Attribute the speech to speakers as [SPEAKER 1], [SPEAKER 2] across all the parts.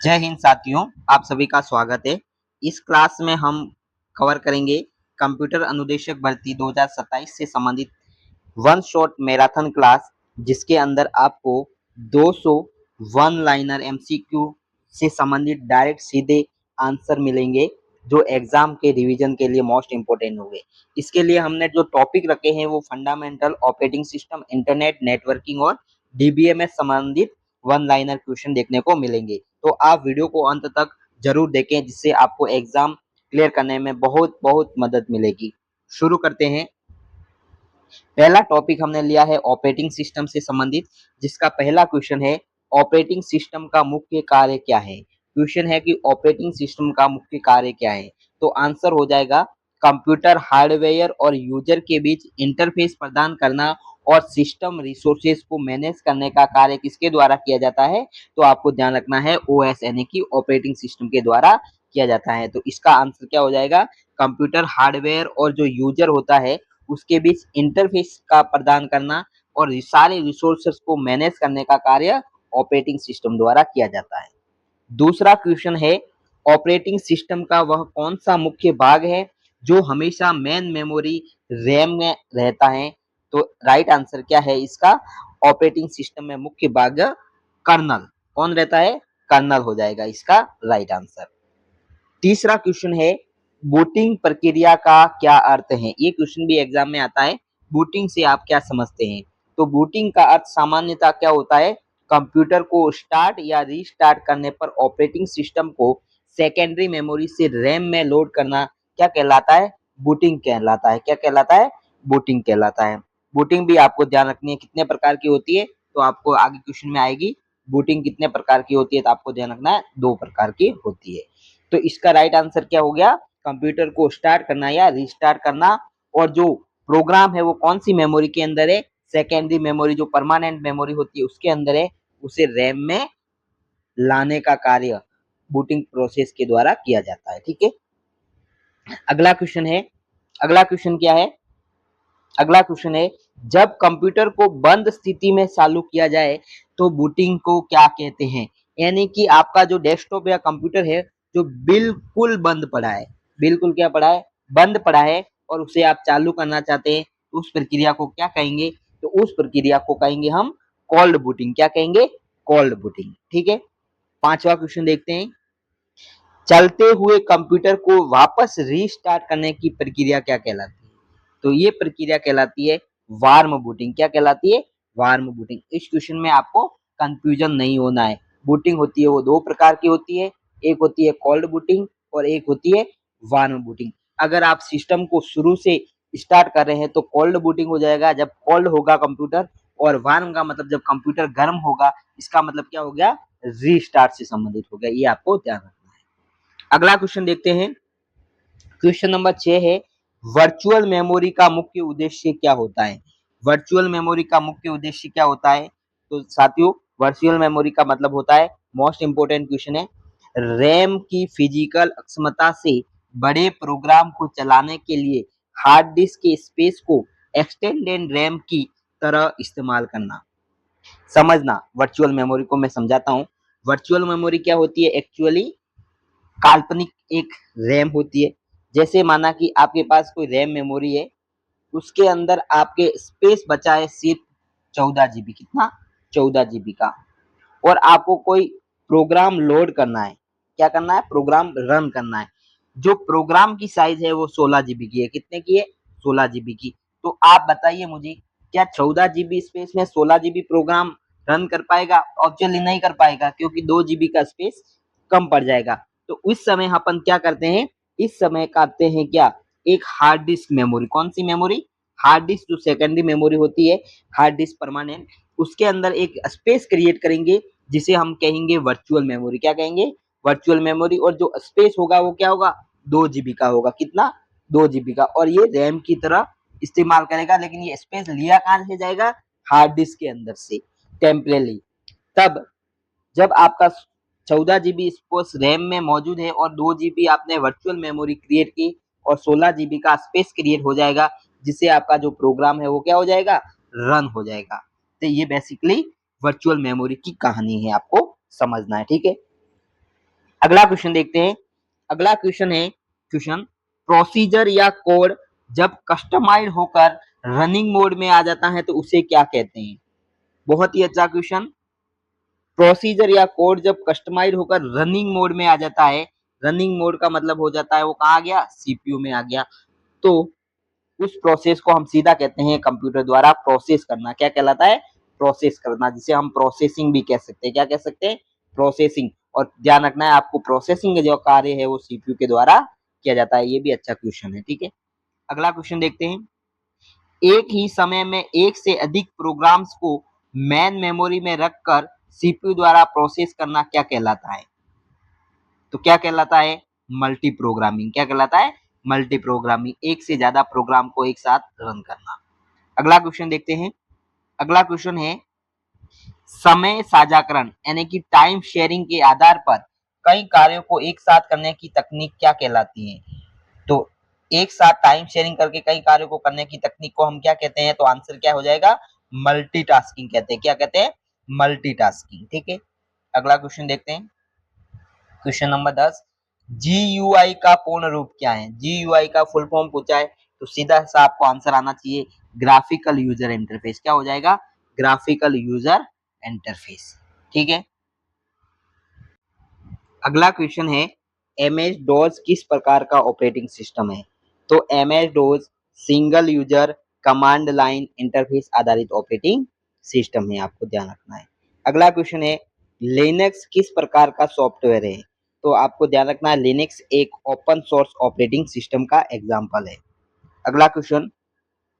[SPEAKER 1] जय हिंद साथियों, आप सभी का स्वागत है। इस क्लास में हम कवर करेंगे कंप्यूटर अनुदेशक भर्ती 2027 से संबंधित वन शॉट मैराथन क्लास, जिसके अंदर आपको 200 वन लाइनर एमसीक्यू से संबंधित डायरेक्ट सीधे आंसर मिलेंगे, जो एग्जाम के रिवीजन के लिए मोस्ट इंपोर्टेंट होंगे। इसके लिए हमने जो टॉपिक रखे हैं वो fundamental operating system, internet, networking और डीबीएमएस संबंधित वन लाइनर क्वेश्चन देखने को मिलेंगे। तो आप वीडियो को अंत तक जरूर देखें, जिससे आपको एग्जाम क्लियर करने में बहुत बहुत मदद मिलेगी। शुरू करते हैं। पहला टॉपिक हमने लिया है ऑपरेटिंग सिस्टम से संबंधित, जिसका पहला क्वेश्चन है ऑपरेटिंग सिस्टम का मुख्य कार्य क्या है। क्वेश्चन है कि ऑपरेटिंग सिस्टम का मुख्य कार्य क्या है। तो आंसर हो जाएगा कंप्यूटर हार्डवेयर और यूजर के बीच इंटरफेस प्रदान करना और सिस्टम रिसोर्सेज को मैनेज करने का कार्य किसके द्वारा किया जाता है। तो आपको ध्यान रखना है ओएस यानी कि ऑपरेटिंग सिस्टम के द्वारा किया जाता है। तो इसका आंसर क्या हो जाएगा, कंप्यूटर हार्डवेयर और जो यूजर होता है उसके बीच इंटरफेस का प्रदान करना और सारे रिसोर्सेस को मैनेज करने का कार्य ऑपरेटिंग सिस्टम द्वारा किया जाता है। दूसरा क्वेश्चन है ऑपरेटिंग सिस्टम का वह कौन सा मुख्य भाग है जो हमेशा मेन मेमोरी रैम में रहता है। तो राइट आंसर क्या है इसका, ऑपरेटिंग सिस्टम में मुख्य भाग कर्नल कौन रहता है, कर्नल हो जाएगा इसका राइट आंसर। तीसरा क्वेश्चन है बूटिंग प्रक्रिया का क्या अर्थ है। ये क्वेश्चन भी एग्जाम में आता है, बूटिंग से आप क्या समझते हैं। तो बूटिंग का अर्थ सामान्यतः क्या होता है, कंप्यूटर को स्टार्ट या रीस्टार्ट करने पर ऑपरेटिंग सिस्टम को सेकेंडरी मेमोरी से रैम में लोड करना क्या कहलाता है, बूटिंग कहलाता है। क्या कहलाता है, बूटिंग कहलाता है। बूटिंग भी आपको ध्यान रखनी है कितने प्रकार की होती है, तो आपको आगे क्वेश्चन में आएगी बूटिंग कितने प्रकार की होती है। तो आपको ध्यान रखना है 2 प्रकार की होती है। तो इसका राइट आंसर क्या हो गया, कंप्यूटर को स्टार्ट करना या रीस्टार्ट करना। और जो प्रोग्राम है वो कौन सी मेमोरी के अंदर है, सेकेंडरी मेमोरी जो परमानेंट मेमोरी होती है उसके अंदर है, उसे रैम में लाने का कार्य बूटिंग प्रोसेस के द्वारा किया जाता है। ठीक है, अगला क्वेश्चन है, अगला क्वेश्चन क्या है, अगला क्वेश्चन है जब कंप्यूटर को बंद स्थिति में चालू किया जाए तो बूटिंग को क्या कहते हैं। यानी कि आपका जो डेस्कटॉप या कंप्यूटर है जो बिल्कुल बंद पड़ा है, बिल्कुल क्या पड़ा है, बंद पड़ा है, और उसे आप चालू करना चाहते हैं, तो उस प्रक्रिया को क्या कहेंगे, तो उस प्रक्रिया को कहेंगे हम कोल्ड बूटिंग। क्या कहेंगे, कोल्ड बूटिंग। ठीक है, पांचवा क्वेश्चन देखते हैं, चलते हुए कंप्यूटर को वापस रीस्टार्ट करने की प्रक्रिया क्या कहलाती है। तो ये प्रक्रिया कहलाती है वार्म बूटिंग। क्या कहलाती है, वार्म बूटिंग। इस क्वेश्चन में आपको कंफ्यूजन नहीं होना है। बूटिंग होती है वो 2 प्रकार की होती है, एक होती है कोल्ड बूटिंग और एक होती है वार्म बूटिंग। अगर आप सिस्टम को शुरू से स्टार्ट कर रहे हैं तो कोल्ड बूटिंग हो जाएगा, जब कोल्ड होगा कंप्यूटर। और वार्म का मतलब जब कंप्यूटर गर्म होगा, इसका मतलब क्या हो गया, रीस्टार्ट से संबंधित हो गया। ये आपको ध्यान रखना है। अगला क्वेश्चन देखते हैं, क्वेश्चन नंबर 6 है वर्चुअल मेमोरी का मुख्य उद्देश्य क्या होता है। वर्चुअल मेमोरी का मुख्य उद्देश्य क्या होता है। तो साथियों, वर्चुअल मेमोरी का मतलब होता है, मोस्ट इंपोर्टेंट क्वेश्चन है, रैम की फिजिकल क्षमता से बड़े प्रोग्राम को चलाने के लिए हार्ड डिस्क के स्पेस को एक्सटेंडेड रैम की तरह इस्तेमाल करना। समझना, वर्चुअल मेमोरी को मैं समझाता हूँ। वर्चुअल मेमोरी क्या होती है, एक्चुअली काल्पनिक एक रैम होती है। जैसे माना कि आपके पास कोई रैम मेमोरी है, उसके अंदर आपके स्पेस बचा है सिर्फ 14 GB। कितना, 14 GB का। और आपको कोई प्रोग्राम लोड करना है, क्या करना है, प्रोग्राम रन करना है। जो प्रोग्राम की साइज है वो 16 GB की है। कितने की है, 16 GB की। तो आप बताइए मुझे, क्या 14 GB स्पेस में 16 GB प्रोग्राम रन कर पाएगा, एक्चुअली नहीं कर पाएगा, क्योंकि 2 GB का स्पेस कम पड़ जाएगा। तो उस समय अपन क्या करते हैं, इस समय करते हैं क्या, एक हार्ड डिस्क मेमोरी। कौन सी मेमोरी, हार्ड डिस्क जो सेकेंडरी मेमोरी होती है, हार्ड डिस्क परमानेंट, उसके अंदर एक स्पेस क्रिएट करेंगे जिसे हम कहेंगे वर्चुअल मेमोरी। क्या कहेंगे, वर्चुअल मेमोरी। और जो स्पेस होगा वो क्या होगा, 2 GB का होगा। कितना, 2 GB का। और ये रैम की तरह इस्तेमाल करेगा, लेकिन ये स्पेस लिया कहां से जाएगा, हार्ड डिस्क के अंदर से टेम्परेली। तब जब आपका 14 GB स्पेस रैम में मौजूद है और 2 GB आपने वर्चुअल मेमोरी क्रिएट की और 16 GB का स्पेस क्रिएट हो जाएगा, जिससे आपका जो प्रोग्राम है वो क्या हो जाएगा, रन हो जाएगा। तो ये बेसिकली वर्चुअल मेमोरी की कहानी है, आपको समझना है। ठीक है, अगला क्वेश्चन देखते हैं। अगला क्वेश्चन है क्वेश्चन प्रोसीजर या कोड जब कस्टमाइज्ड होकर रनिंग मोड में आ जाता है तो उसे क्या कहते हैं। बहुत ही अच्छा क्वेश्चन। प्रोसीजर या कोड जब कस्टमाइज्ड होकर रनिंग मोड में आ जाता है, रनिंग मोड का मतलब हो जाता है वो कहाँ आ गया, सीपीयू में आ गया। तो उस प्रोसेस को हम सीधा कहते हैं कंप्यूटर द्वारा प्रोसेस करना। क्या कहलाता है, प्रोसेस करना, जिसे हम प्रोसेसिंग भी कह सकते हैं। क्या कह सकते हैं, प्रोसेसिंग। और ध्यान रखना है आपको, प्रोसेसिंग का जो कार्य है वो सीपीयू के द्वारा किया जाता है। ये भी अच्छा क्वेश्चन है, ठीक है। अगला क्वेश्चन देखते हैं। एक ही समय में एक से अधिक प्रोग्राम्स को मेन मेमोरी में रखकर सीपीयू द्वारा प्रोसेस करना क्या कहलाता है। तो क्या कहलाता है, मल्टी प्रोग्रामिंग। क्या कहलाता है, मल्टी प्रोग्रामिंग। एक से ज्यादा प्रोग्राम को एक साथ रन करना। अगला क्वेश्चन देखते हैं। अगला क्वेश्चन है समय साझाकरण यानी कि टाइम शेयरिंग के आधार पर कई कार्यों को एक साथ करने की तकनीक क्या कहलाती है। तो एक साथ टाइम शेयरिंग करके कई कार्यों को करने की तकनीक को हम क्या कहते हैं, तो आंसर क्या हो जाएगा, मल्टीटास्किंग कहते हैं। क्या कहते हैं, मल्टीटास्किंग, ठीक है। अगला क्वेश्चन देखते हैं। क्वेश्चन नंबर 10, जीयूआई का पूर्ण रूप क्या है। जीयूआई का फुल फॉर्म पूछा है तो सीधा सा आपको आंसर आना चाहिए ग्राफिकल यूजर इंटरफेस। क्या हो जाएगा, ग्राफिकल यूजर इंटरफेस, ठीक है। अगला क्वेश्चन है एमएस डॉस किस प्रकार का ऑपरेटिंग सिस्टम है। तो MS DOS single user command line interface आधारित ऑपरेटिंग सिस्टम है, आपको ध्यान रखना है। अगला क्वेश्चन है लिनक्स किस प्रकार का सॉफ्टवेयर है। तो आपको ध्यान रखना है लिनक्स एक ओपन सोर्स ऑपरेटिंग सिस्टम का एग्जाम्पल है। अगला क्वेश्चन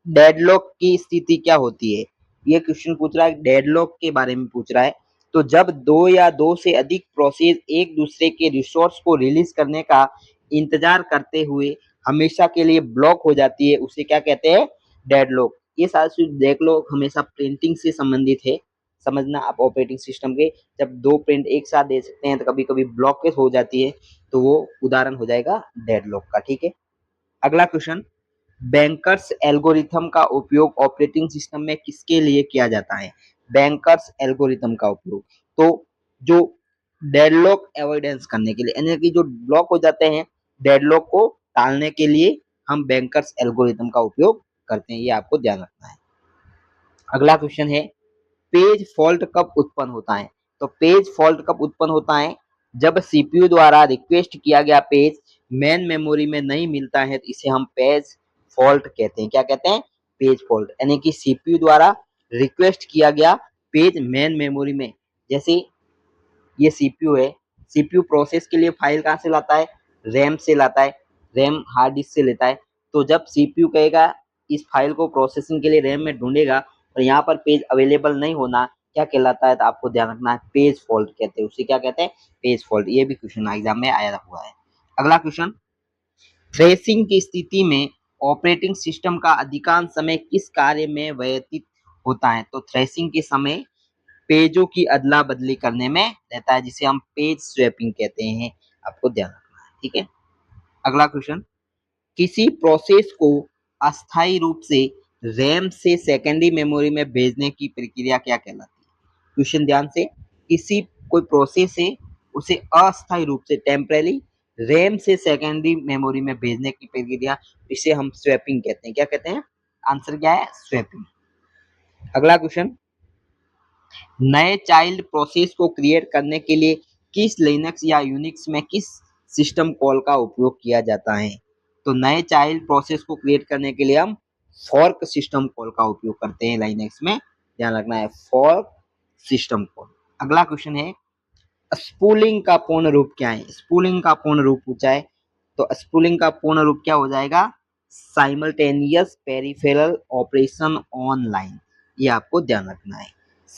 [SPEAKER 1] डेडलॉक की स्थिति क्या होती है। ये क्वेश्चन पूछ रहा है डेडलॉक के बारे में पूछ रहा है। तो जब दो या दो से अधिक प्रोसेस एक दूसरे के रिसोर्स को रिलीज करने का इंतजार करते हुए हमेशा के लिए ब्लॉक हो जाती है, उसे क्या कहते हैं, डेडलॉक। ये सारे चीज देख लो, हमेशा प्रिंटिंग से संबंधित है, समझना आप ऑपरेटिंग सिस्टम के। जब दो प्रिंट एक साथ दे सकते हैं तो कभी कभी ब्लॉकेज हो जाती है, तो वो उदाहरण हो जाएगा डेडलॉक का, ठीक है। अगला क्वेश्चन बैंकर्स एल्गोरिथम का उपयोग ऑपरेटिंग सिस्टम में किसके लिए किया जाता है। बैंकर्स एल्गोरिथम का उपयोग तो जो डेडलॉक अवॉइडेंस करने के लिए, यानी कि जो ब्लॉक हो जाते हैं डेडलॉक को टालने के लिए हम बैंकर्स एल्गोरिथम का उपयोग करते हैं, ये आपको ध्यान रखना है। अगला क्वेश्चन है पेज फॉल्ट कब उत्पन्न होता है। तो पेज फॉल्ट कब उत्पन्न होता है, जब सीपीयू द्वारा रिक्वेस्ट किया गया पेज मेन मेमोरी में नहीं मिलता है, तो इसे हम पेज फॉल्ट कहते हैं। क्या कहते हैं, पेज फॉल्ट, यानी कि सीपीयू द्वारा रिक्वेस्ट किया गया पेज मेन मेमोरी में। जैसे ये सीपीयू है, सीपीयू प्रोसेस के लिए फाइल कहाँ से लाता है, रैम से लाता है, रैम हार्ड डिस्क से लेता है। तो जब सीपीयू कहेगा इस फाइल को प्रोसेसिंग के लिए रैम में ढूंढेगा और यहाँ पर पेज अवेलेबल नहीं होना, क्या कहलाता है, तो आपको ध्यान रखना है पेज फॉल्ट कहते हैं, उसे क्या कहते हैं, पेज फॉल्ट। ये भी क्वेश्चन एग्जाम में आया हुआ है। अगला क्वेश्चन थ्रेसिंग की स्थिति में ऑपरेटिंग सिस्टम का अधिकांश समय किस कार्य में व्यतीत होता है। तो थ्रेसिंग के समय पेजों की अदला बदली करने में रहता है, जिसे हम पेज स्वैपिंग कहते हैं, आपको ध्यान रखना है, ठीक है। अगला क्वेश्चन किसी प्रोसेस को अस्थायी रूप से रैम से सेकेंडरी मेमोरी में भेजने की प्रक्रिया क्या कहलाती है। क्वेश्चन ध्यान से, किसी कोई प्रोसेस है उसे अस्थायी रूप से टेम्परेरी रैम से सेकेंडरी मेमोरी में भेजने की प्रक्रिया, इसे हम स्वैपिंग कहते हैं। क्या कहते हैं, आंसर क्या है, स्वैपिंग। अगला क्वेश्चन नए चाइल्ड प्रोसेस को क्रिएट करने के लिए किस लिनक्स या यूनिक्स में किस सिस्टम कॉल का उपयोग किया जाता है। तो नए चाइल्ड प्रोसेस को क्रिएट करने के लिए हम फॉर्क सिस्टम कॉल का उपयोग करते हैं लिनक्स में, ध्यान रखना है, फॉर्क सिस्टम कॉल। अगला क्वेश्चन है स्पूलिंग का पूर्ण रूप क्या है। स्पूलिंग का पूर्ण रूप पूछा है, तो स्पूलिंग का पूर्ण रूप क्या हो जाएगा, साइमल्टेनियस पेरिफेरल ऑपरेशन ऑनलाइन, ये आपको ध्यान रखना है,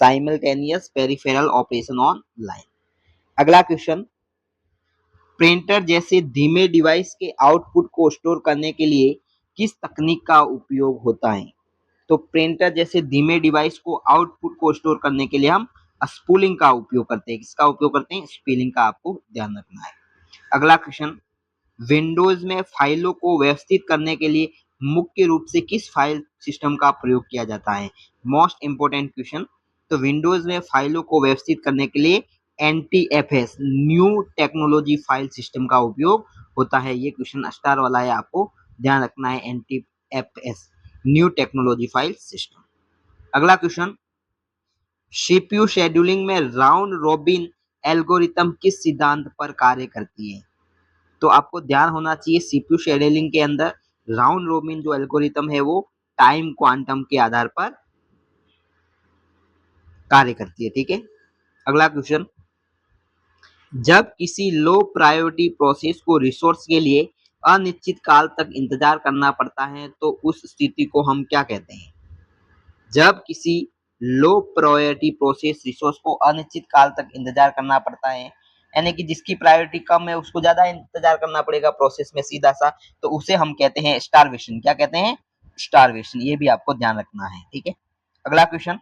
[SPEAKER 1] simultaneous peripheral operation on line. अगला क्वेश्चन प्रिंटर जैसे धीमे डिवाइस के आउटपुट को स्टोर करने के लिए किस तकनीक का उपयोग होता है। तो प्रिंटर जैसे धीमे डिवाइस को आउटपुट को स्टोर करने के लिए हम स्पूलिंग का उपयोग करते हैं। किसका उपयोग करते हैं, स्पूलिंग का, आपको ध्यान रखना है। अगला क्वेश्चन विंडोज में फाइलों को व्यवस्थित करने के लिए मुख्य रूप से किस फाइल सिस्टम का प्रयोग किया जाता है। मोस्ट इंपोर्टेंट क्वेश्चन, तो विंडोज में फाइलों को व्यवस्थित करने के लिए NTFS new technology file system का उपयोग होता है। ये क्वेश्चन स्टार वाला है, आपको ध्यान रखना है। NTFS new technology file system. अगला क्वेश्चन, सीपीयू शेड्यूलिंग में राउंड रोबिन एल्गोरिथम किस सिद्धांत पर कार्य करती है? तो आपको ध्यान होना चाहिए, सीपीयू शेड्यूलिंग के अंदर राउंड रोबिन जो एल्गोरिथम है वो टाइम क्वांटम के आधार पर कार्य करती है। ठीक है, अगला क्वेश्चन, जब किसी लो प्रायोरिटी प्रोसेस को रिसोर्स के लिए अनिश्चित काल तक इंतजार करना पड़ता है तो उस स्थिति को हम क्या कहते हैं? जब किसी लो प्रायोरिटी प्रोसेस रिसोर्स को अनिश्चित काल तक इंतजार करना पड़ता है, यानी कि जिसकी प्रायोरिटी कम है उसको ज्यादा इंतजार करना पड़ेगा प्रोसेस में सीधा सा, तो उसे हम कहते हैं स्टारवेशन। क्या कहते हैं? स्टारवेशन। ये भी आपको ध्यान रखना है। ठीक है, अगला क्वेश्चन,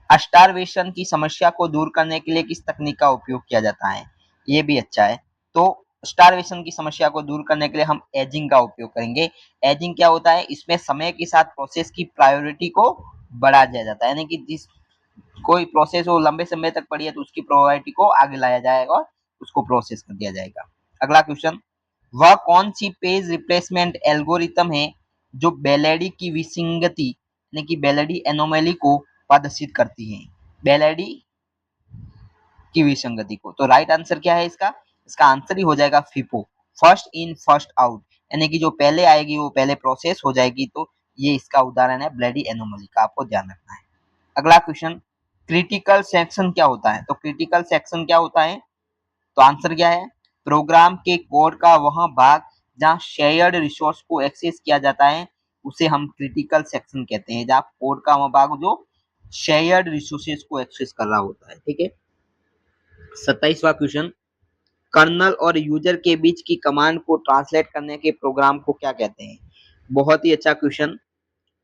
[SPEAKER 1] स्टारवेशन की समस्या को दूर करने के लिए किस तकनीक का उपयोग किया जाता है? ये भी अच्छा है। तो स्टारवेशन की समस्या को दूर करने के लिए हम एजिंग का उपयोग करेंगे। एजिंग क्या होता है? इसमें समय के साथ प्रोसेस की प्रायोरिटी को बढ़ा दिया जाता है, यानी कि जिस कोई प्रोसेस वो लंबे समय तक पड़ी है तो उसकी प्रायोरिटी को आगे लाया जाएगा और उसको प्रोसेस कर दिया जाएगा। अगला क्वेश्चन, वह कौन सी पेज रिप्लेसमेंट एल्गोरिथम है जो बेलेडी की विसंगति यानी कि बेलेडी एनोमली को प्रदर्शित करती है? बेलेडी की विसंगति को। तो राइट आंसर क्या है इसका? इसका आंसर ही हो जाएगा FIFO, first in first out, यानी कि जो पहले आएगी वो पहले प्रोसेस हो जाएगी। तो ये इसका उदाहरण है ब्लेडी एनोमली का, आपको ध्यान रखना है। अगला क्वेश्चन, क्रिटिकल सेक्शन क्या होता है? तो क्रिटिकल सेक्शन क्या होता है? तो आंसर क्या है? प्रोग्राम के कोड का वह भाग जहां शेयर्ड रिसोर्स को एक्सेस किया जाता है उसे हम क्रिटिकल सेक्शन कहते हैं, जहां कोड का वह भाग जो शेयर्ड रिसोर्सेज को एक्सेस कर रहा होता है। ठीक है, 27वां क्वेश्चन, कर्नल और यूजर के बीच की कमांड को ट्रांसलेट करने के प्रोग्राम को क्या कहते हैं? बहुत ही अच्छा क्वेश्चन।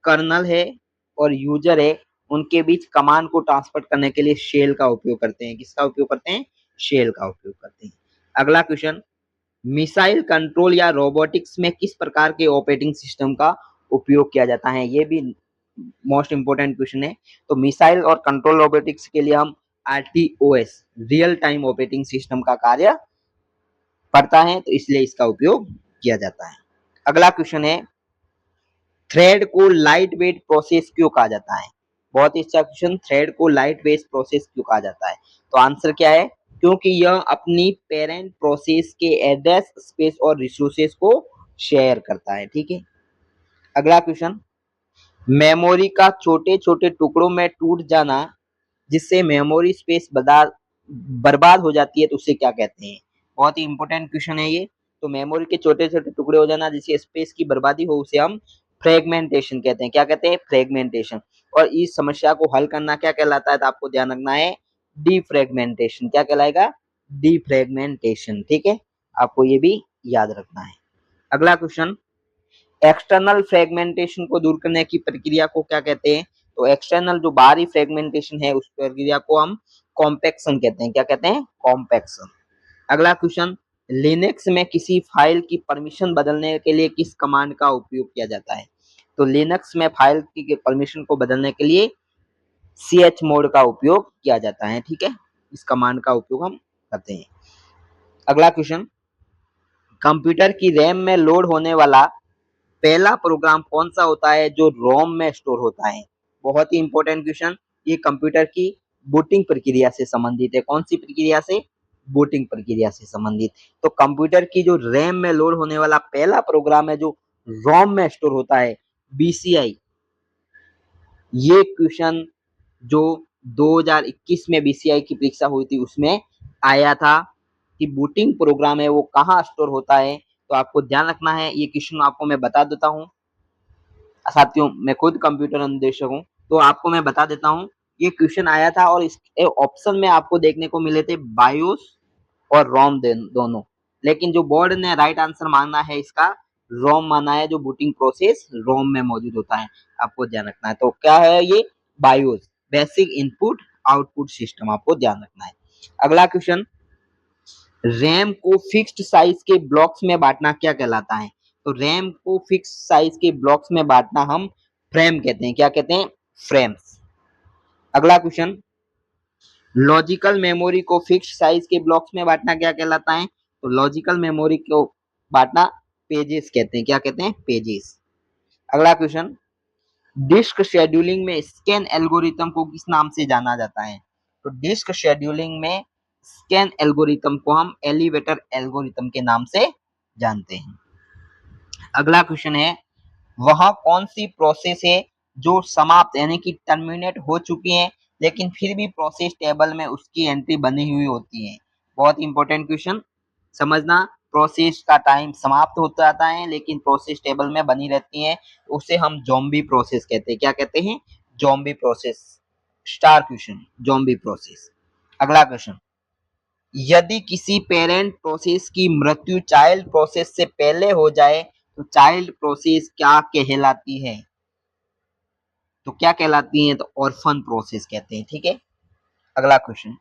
[SPEAKER 1] कर्नल है और यूजर है, उनके बीच कमांड को ट्रांसफर करने के लिए शेल का उपयोग करते हैं। किसका उपयोग करते हैं? शेल का उपयोग करते हैं। अगला क्वेश्चन, मिसाइल कंट्रोल या रोबोटिक्स में किस प्रकार के ऑपरेटिंग सिस्टम का उपयोग किया जाता है? ये भी मोस्ट इंपोर्टेंट क्वेश्चन है। तो मिसाइल और कंट्रोल रोबोटिक्स के लिए हम RTOS real time operating system का कार्य पड़ता है, तो इसलिए इसका उपयोग किया जाता है। अगला क्वेश्चन है, थ्रेड को लाइट वेट प्रोसेस क्यों कहा जाता है? बहुत ही अच्छा क्वेश्चन, थ्रेड को लाइट वेट प्रोसेस क्यों कहा जाता है? तो आंसर क्या है? क्योंकि यह अपनी पेरेंट प्रोसेस के एड्रेस स्पेस और रिसोर्सेस को शेयर करता है। ठीक है, अगला क्वेश्चन, मेमोरी का छोटे छोटे टुकड़ों में टूट जाना जिससे मेमोरी स्पेस बर्बाद हो जाती है तो उसे क्या कहते हैं? बहुत ही इंपॉर्टेंट क्वेश्चन है ये। तो मेमोरी के छोटे छोटे टुकड़े हो जाना जिससे स्पेस की बर्बादी हो उसे हम फ्रेगमेंटेशन कहते हैं। क्या कहते हैं? फ्रेगमेंटेशन। और इस समस्या को हल करना क्या कहलाता है? तो आपको ध्यान रखना है, डीफ्रेगमेंटेशन। क्या कहलाएगा? डीफ्रेगमेंटेशन। ठीक है, आपको ये भी याद रखना है। अगला क्वेश्चन, एक्सटर्नल फ्रेगमेंटेशन को दूर करने की प्रक्रिया को क्या कहते हैं? तो एक्सटर्नल जो बाहरी फ्रेगमेंटेशन है उस प्रक्रिया को हम कॉम्पैक्शन कहते हैं। क्या कहते हैं? कॉम्पैक्शन। अगला क्वेश्चन, लिनक्स में किसी फाइल की परमिशन बदलने के लिए किस कमांड का उपयोग किया जाता है? तो लिनक्स में फाइल की परमिशन को बदलने के लिए chmod का उपयोग किया जाता है। ठीक है, इस कमांड का उपयोग हम करते हैं। अगला क्वेश्चन, कंप्यूटर की रैम में लोड होने वाला पहला प्रोग्राम कौन सा होता है जो रोम में स्टोर होता है? बहुत ही इंपॉर्टेंट क्वेश्चन। ये कंप्यूटर की बूटिंग प्रक्रिया से संबंधित है। कौन सी प्रक्रिया से? बूटिंग प्रक्रिया से संबंधित। तो कंप्यूटर की जो रैम में लोड होने वाला पहला प्रोग्राम है जो रोम में स्टोर होता है, BCI। ये क्वेश्चन जो 2021 में BCI की परीक्षा हुई थी उसमें आया था कि बूटिंग प्रोग्राम है वो कहाँ स्टोर होता है। तो आपको ध्यान रखना है, ये क्वेश्चन आपको मैं बता देता हूँ। साथियों, मैं खुद कंप्यूटर अनुदेशक हूँ तो आपको मैं बता देता हूँ, ये क्वेश्चन आया था और इस ऑप्शन में आपको देखने को मिले थे बायोस और रोम दोनों, लेकिन जो बोर्ड ने राइट आंसर माना है इसका रोम माना है, जो बूटिंग प्रोसेस रोम में मौजूद होता है। आपको ध्यान रखना है। तो क्या है ये? BIOS, basic input output system, आपको ध्यान रखना है। अगला क्वेश्चन, रैम को फिक्स्ड साइज के ब्लॉक्स में बांटना क्या कहलाता है? तो रैम को फिक्स साइज के ब्लॉक्स में बांटना हम फ्रेम कहते हैं। क्या कहते हैं? फ्रेम्स। अगला क्वेश्चन, लॉजिकल मेमोरी को फिक्स साइज के ब्लॉक्स में बांटना क्या कहलाता है? तो लॉजिकल मेमोरी को बांटना पेजेस कहते हैं। क्या कहते हैं? पेजेस। अगला क्वेश्चन, डिस्क शेड्यूलिंग में स्कैन एल्गोरिथम को किस नाम से जाना जाता है? तो डिस्क शेड्यूलिंग में स्कैन एल्गोरिथम को हम एलिवेटर एल्गोरिथम के नाम से जानते हैं। अगला क्वेश्चन है, वह कौन सी प्रोसेस है जो समाप्त यानी कि टर्मिनेट हो चुकी है लेकिन फिर भी प्रोसेस टेबल में उसकी एंट्री बनी हुई होती है? बहुत इंपॉर्टेंट क्वेश्चन, समझना। प्रोसेस का टाइम समाप्त हो जाता है लेकिन प्रोसेस टेबल में बनी रहती है, उसे हम ज़ॉम्बी प्रोसेस कहते हैं। क्या कहते हैं? Zombie process. Star question, zombie process. अगला क्वेश्चन, यदि किसी पेरेंट प्रोसेस की मृत्यु चाइल्ड प्रोसेस से पहले हो जाए तो चाइल्ड प्रोसेस क्या कहलाती है? तो क्या कहलाती है? तो ऑर्फन प्रोसेस कहते हैं। ठीक है। अगला क्वेश्चन,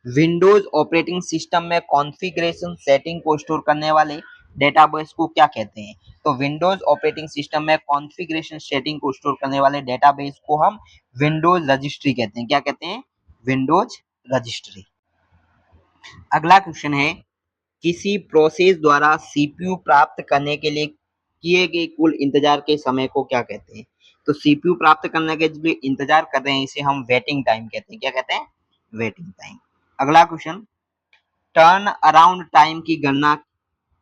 [SPEAKER 1] विंडोज ऑपरेटिंग सिस्टम में कॉन्फ़िगरेशन सेटिंग को स्टोर करने वाले डेटाबेस को क्या कहते हैं? तो विंडोज ऑपरेटिंग सिस्टम में कॉन्फ़िगरेशन सेटिंग को स्टोर करने वाले डेटाबेस को हम विंडोज रजिस्ट्री कहते हैं। क्या कहते हैं? Windows registry. अगला क्वेश्चन है, किसी प्रोसेस द्वारा सीपीयू प्राप्त करने के लिए किए गए कुल इंतजार के समय को क्या कहते हैं? तो सीपीयू प्राप्त करने के लिए इंतजार कर रहे हैं, इसे हम वेटिंग टाइम कहते हैं। क्या कहते हैं? Waiting time. अगला क्वेश्चन, टर्न अराउंड टाइम की गणना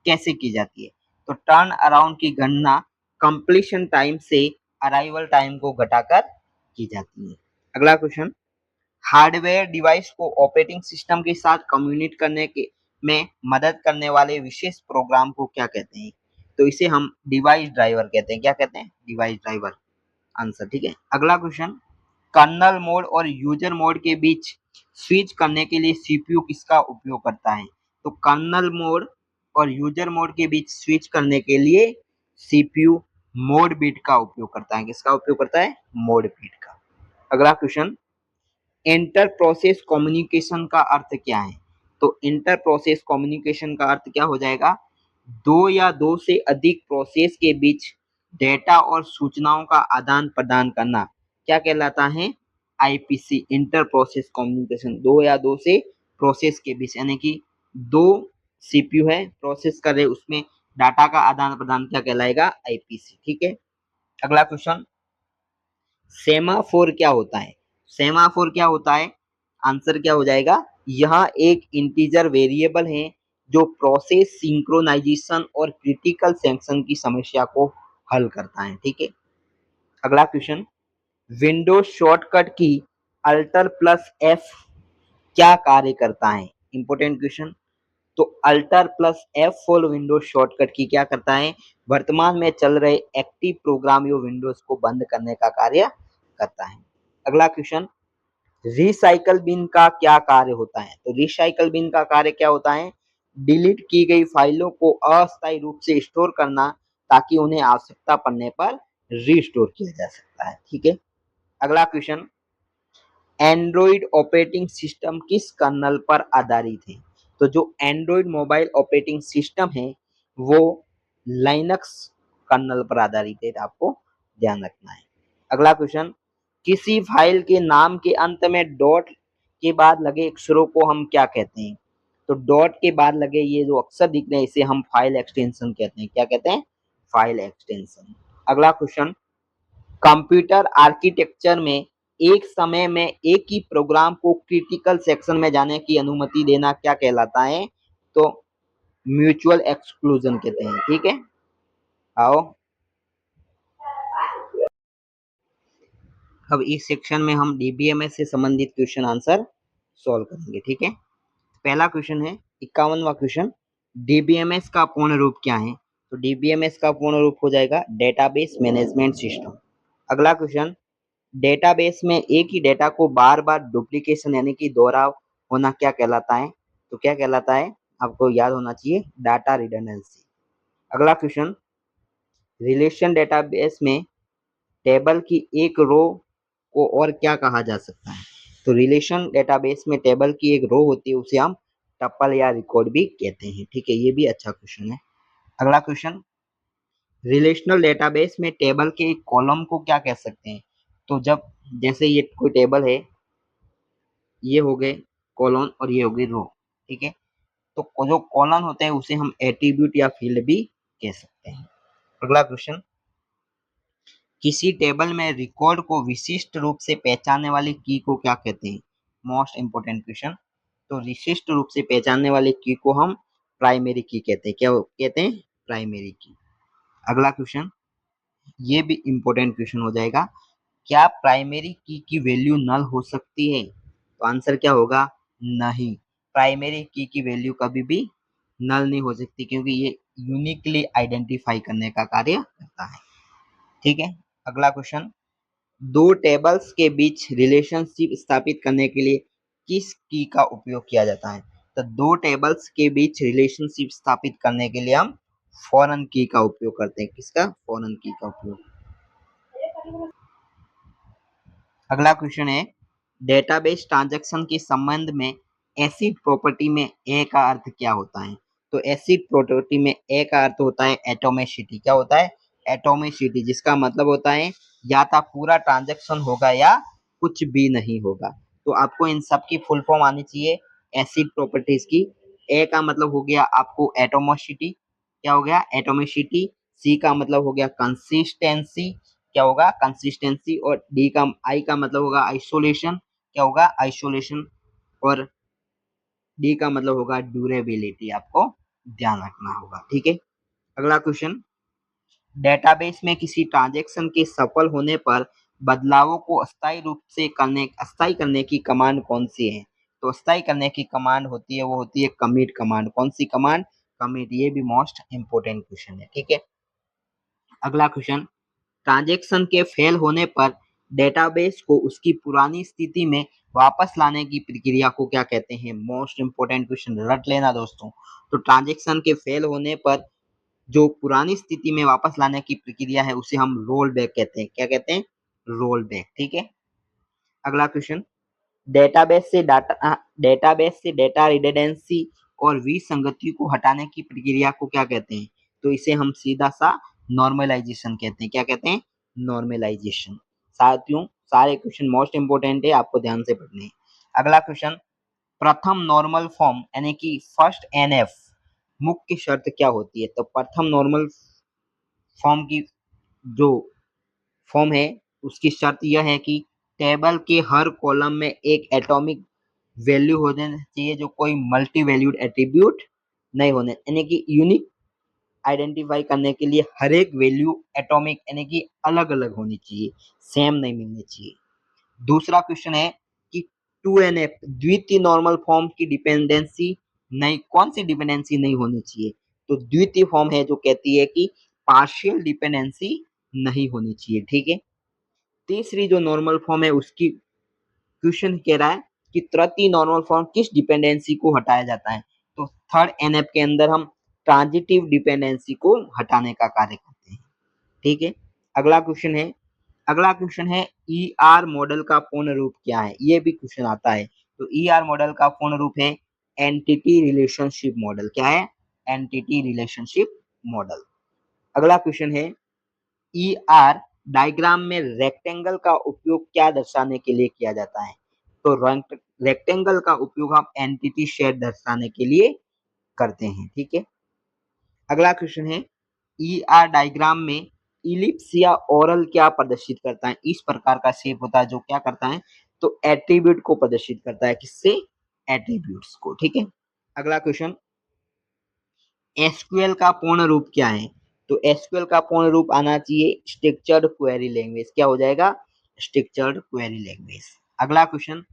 [SPEAKER 1] कैसे की जाती है? तो टर्न अराउंड की गणना कंप्लीशन टाइम से अराइवल टाइम को घटाकर की जाती है। अगला क्वेश्चन, हार्डवेयर डिवाइस को ऑपरेटिंग सिस्टम के साथ कम्युनिकेट करने के में मदद करने वाले विशेष प्रोग्राम को क्या कहते हैं? तो इसे हम डिवाइस ड्राइवर कहते हैं। क्या कहते हैं? Device driver. आंसर। ठीक है। अगला क्वेश्चन, कर्नल मोड और यूजर मोड के बीच स्विच करने के लिए सीपीयू किसका उपयोग करता है? तो कर्नल मोड और यूजर मोड के बीच स्विच करने के लिए सीपीयू मोड बिट का उपयोग करता है। किसका उपयोग करता है? मोड बिट का। अगला क्वेश्चन, इंटर प्रोसेस कम्युनिकेशन का अर्थ क्या है? तो इंटर प्रोसेस कम्युनिकेशन का अर्थ क्या हो जाएगा? दो या दो से अधिक प्रोसेस के बीच डेटा और सूचनाओं का आदान प्रदान करना क्या कहलाता है? IPC, inter process communication. दो या दो से प्रोसेस के बीच यानी कि दो सीपीयू है, प्रोसेस कर रहे, उसमें डाटा का आदान प्रदान क्या कहलाएगा? आईपीसी। ठीक है। अगला क्वेश्चन, सेमाफोर क्या होता है? सेमाफोर क्या होता है? आंसर क्या हो जाएगा? यह एक इंटीजर वेरिएबल है जो प्रोसेस सिंक्रोनाइजेशन और क्रिटिकल सेक्शन की समस्या को हल करता है। ठीक है। अगला question, Windows shortcut key alt plus F क्या कार्य करता है? Important question. तो alt plus F for Windows shortcut key क्या करता है? वर्तमान में चल रहे एक्टिव प्रोग्राम या विंडोज को बंद करने का कार्य करता है। अगला क्वेश्चन, रिसाइकल बिन का क्या कार्य होता है? तो रिसाइकल बिन का कार्य क्या होता है? डिलीट की गई फाइलों को अस्थायी रूप से स्टोर करना ताकि उन्हें आवश्यकता पड़ने पर रीस्टोर किया जा सकता है। ठीक है। अगला क्वेश्चन, एंड्रॉइड ऑपरेटिंग सिस्टम किस कर्नल पर आधारित है? तो जो एंड्रॉइड मोबाइल ऑपरेटिंग सिस्टम है वो लाइनक्स कर्नल पर आधारित है, आपको ध्यान रखना है। अगला क्वेश्चन, किसी फाइल के नाम के अंत में डॉट के बाद लगे अक्षरों को हम क्या कहते हैं? तो डॉट के बाद लगे ये जो अक्षर दिख रहे हैं इसे हम फाइल एक्सटेंशन कहते हैं। क्या कहते हैं? File extension. अगला क्वेश्चन, कंप्यूटर आर्किटेक्चर में एक समय में एक ही प्रोग्राम को क्रिटिकल सेक्शन में जाने की अनुमति देना क्या कहलाता है? तो म्यूचुअल एक्सक्लूजन कहते हैं। ठीक है। आओ अब इस सेक्शन में हम डीबीएमएस से संबंधित क्वेश्चन आंसर सॉल्व करेंगे। ठीक है। पहला क्वेश्चन है 51वां क्वेश्चन, डीबीएमएस का पूर्ण रूप क्या है? तो डीबीएमएस का पूर्ण रूप हो जाएगा डेटाबेस मैनेजमेंट सिस्टम। अगला क्वेश्चन, डेटाबेस में एक ही डेटा को बार बार डुप्लीकेशन यानी कि दोहराव होना क्या कहलाता है? तो क्या कहलाता है? आपको याद होना चाहिए, डाटा रिडंडेंसी। अगला क्वेश्चन, रिलेशन डेटाबेस में टेबल की एक रो को और क्या कहा जा सकता है? तो रिलेशन डेटाबेस में टेबल की एक रो होती है उसे हम टपल या रिकॉर्ड भी कहते हैं। ठीक है, ये भी अच्छा क्वेश्चन है। अगला क्वेश्चन, रिलेशनल डेटाबेस में टेबल के एक कॉलम को क्या कह सकते हैं? तो जब जैसे ये कोई टेबल है, ये हो गए कोलन और ये होगी रो। ठीक है, तो जो कॉलन होते हैं उसे हम एट्रीब्यूट या फील्ड भी कह सकते हैं। अगला क्वेश्चन, किसी टेबल में रिकॉर्ड को विशिष्ट रूप से पहचानने वाली की को क्या कहते हैं? Most important question. तो विशिष्ट रूप से पहचानने वाली की को हम प्राइमरी की कहते हैं। क्या कहते हैं? प्राइमरी की। अगला क्वेश्चन, ये भी इंपॉर्टेंट क्वेश्चन हो जाएगा, क्या प्राइमरी की वैल्यू नल हो सकती है? तो आंसर क्या होगा? नहीं, प्राइमरी की वैल्यू कभी भी नल नहीं हो सकती, क्योंकि ये यूनिकली आइडेंटिफाई करने का कार्य करता है। ठीक है, अगला क्वेश्चन, दो टेबल्स के बीच रिलेशनशिप स्थापित करने के लिए किस की का उपयोग किया जाता है? तो दो टेबल्स के बीच रिलेशनशिप स्थापित करने के लिए हम फॉरेन की का उपयोग करते हैं। किसका? फॉरेन की का उपयोग। अगला क्वेश्चन है, डेटाबेस ट्रांजैक्शन के संबंध में एसिड प्रॉपर्टी में ए का अर्थ क्या होता है? तो एसिड प्रॉपर्टी में ए का अर्थ होता है एटोमिसिटी। क्या होता है? एटोमिसिटी, जिसका मतलब होता है या तो पूरा ट्रांजैक्शन होगा या कुछ भी नहीं होगा। तो आपको इन सब की फुल फॉर्म आनी चाहिए एसिड प्रॉपर्टीज की। ए का मतलब हो गया आपको एटोमिसिटी। क्या हो गया? एटोमिसिटी। सी का मतलब हो गया कंसिस्टेंसी। क्या होगा? कंसिस्टेंसी। और डी का आई का मतलब होगा आइसोलेशन। क्या होगा? आइसोलेशन। और डी का मतलब होगा ड्यूरेबिलिटी। आपको ध्यान रखना होगा। ठीक है, अगला क्वेश्चन, डेटाबेस में किसी ट्रांजैक्शन के सफल होने पर बदलावों को अस्थायी करने की कमांड कौन सी है? तो अस्थायी करने की कमांड होती है, वो होती है कमिट कमांड। कौन सी कमांड? कमिट। ये भी मोस्ट इंपोर्टेंट क्वेश्चन है। ठीक है, अगला क्वेश्चन, ट्रांजैक्शन के फेल होने पर डेटाबेस को उसकी पुरानी स्थिति में वापस लाने की प्रक्रिया को क्या कहते हैं? मोस्ट इंपोर्टेंट क्वेश्चन, रट लेना दोस्तों। तो ट्रांजैक्शन के फेल होने पर जो पुरानी स्थिति में वापस लाने की प्रक्रिया है उसे हम रोल बैक कहते हैं। क्या कहते हैं? Roll back. ठीक है, अगला क्वेश्चन, डेटाबेस से डेटा रिडंडेंसी और विसंगति को हटाने की प्रक्रिया को क्या कहते हैं? तो इसे हम सीधा सा नॉर्मलाइजेशन कहते हैं। क्या कहते हैं? नॉर्मलाइजेशन। साथियों, सारे क्वेश्चन मोस्ट इंपोर्टेंट है, आपको ध्यान से पढ़ने हैं। अगला क्वेश्चन, प्रथम नॉर्मल फॉर्म यानी कि फर्स्ट एनएफ मुख्य शर्त क्या होती है? तो प्रथम नॉर्मल फॉर्म की जो फॉर्म है उसकी शर्त यह है कि टेबल के हर कॉलम में एक एटॉमिक वैल्यू होने चाहिए, जो कोई मल्टी वैल्यूड एट्रीब्यूट नहीं होने, यानी कि यूनिक आइडेंटिफाई करने के लिए हर एक वैल्यू एटॉमिक यानी कि अलग अलग होनी चाहिए, सेम नहीं मिलनी चाहिए। दूसरा क्वेश्चन है कि 2NF द्वितीय नॉर्मल फॉर्म की डिपेंडेंसी नहीं, कौन सी डिपेंडेंसी नहीं होनी चाहिए? तो द्वितीय फॉर्म है जो कहती है कि पार्शियल डिपेंडेंसी नहीं होनी चाहिए। ठीक है, तीसरी जो नॉर्मल फॉर्म है उसकी क्वेश्चन कह रहा है कि तृतीय नॉर्मल फॉर्म किस डिपेंडेंसी को हटाया जाता है? तो थर्ड एनएफ के अंदर हम ट्रांजिटिव डिपेंडेंसी को हटाने का कार्य करते हैं। ठीक है, अगला क्वेश्चन है ईआर मॉडल का पूर्ण रूप क्या है? ये भी क्वेश्चन आता है। तो ईआर मॉडल का पूर्ण रूप है एंटिटी रिलेशनशिप मॉडल। क्या है? Entity relationship model. अगला क्वेश्चन है ईआर डायग्राम में रेक्टेंगल का उपयोग क्या दर्शाने के लिए किया जाता है? तो रेक्टेंगल का उपयोग हम एंटिटी शेड दर्शाने के लिए करते हैं। ठीक है, अगला क्वेश्चन है ईआर डायग्राम में इलिप्स या ओरल क्या प्रदर्शित करता है? इस प्रकार का शेप होता है जो क्या करता है? तो एट्रीब्यूट को प्रदर्शित करता है। किससे? एट्रीब्यूट्स को। ठीक है, अगला क्वेश्चन, एसक्यूएल का पूर्ण रूप क्या है? तो एसक्यूएल का पूर्ण रूप आना चाहिए स्ट्रक्चर्ड क्वेरी लैंग्वेज। क्या हो जाएगा? Structured query language. अगला क्वेश्चन,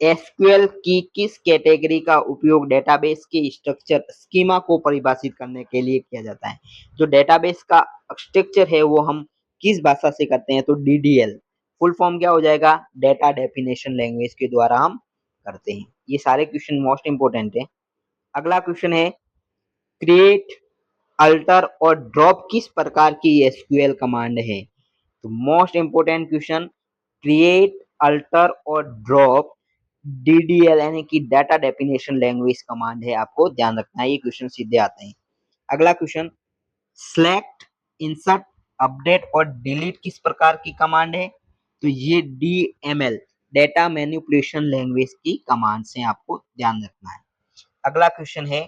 [SPEAKER 1] एसक्यूएल की किस कैटेगरी का उपयोग डेटाबेस के स्ट्रक्चर स्कीमा को परिभाषित करने के लिए किया जाता है? जो डेटाबेस का स्ट्रक्चर है वो हम किस भाषा से करते हैं? तो डीडीएल। फुल फॉर्म क्या हो जाएगा? डेटा डेफिनेशन लैंग्वेज के द्वारा हम करते हैं। ये सारे क्वेश्चन मोस्ट इंपोर्टेंट है। अगला क्वेश्चन है क्रिएट, अल्टर और ड्रॉप किस प्रकार की एसक्यूएल कमांड है? तो most important question, create, alter और ड्रॉप डीडीएल यानी कि डाटा डेफिनेशन लैंग्वेज कमांड है। आपको ध्यान रखना है, ये क्वेश्चन सीधे आते हैं। अगला क्वेश्चन, सेलेक्ट, इंसर्ट, अपडेट और डिलीट किस प्रकार की कमांड है? तो ये डीएमएल डेटा मैनिपुलेशन लैंग्वेज की कमांड्स हैं, आपको ध्यान रखना है। अगला क्वेश्चन है,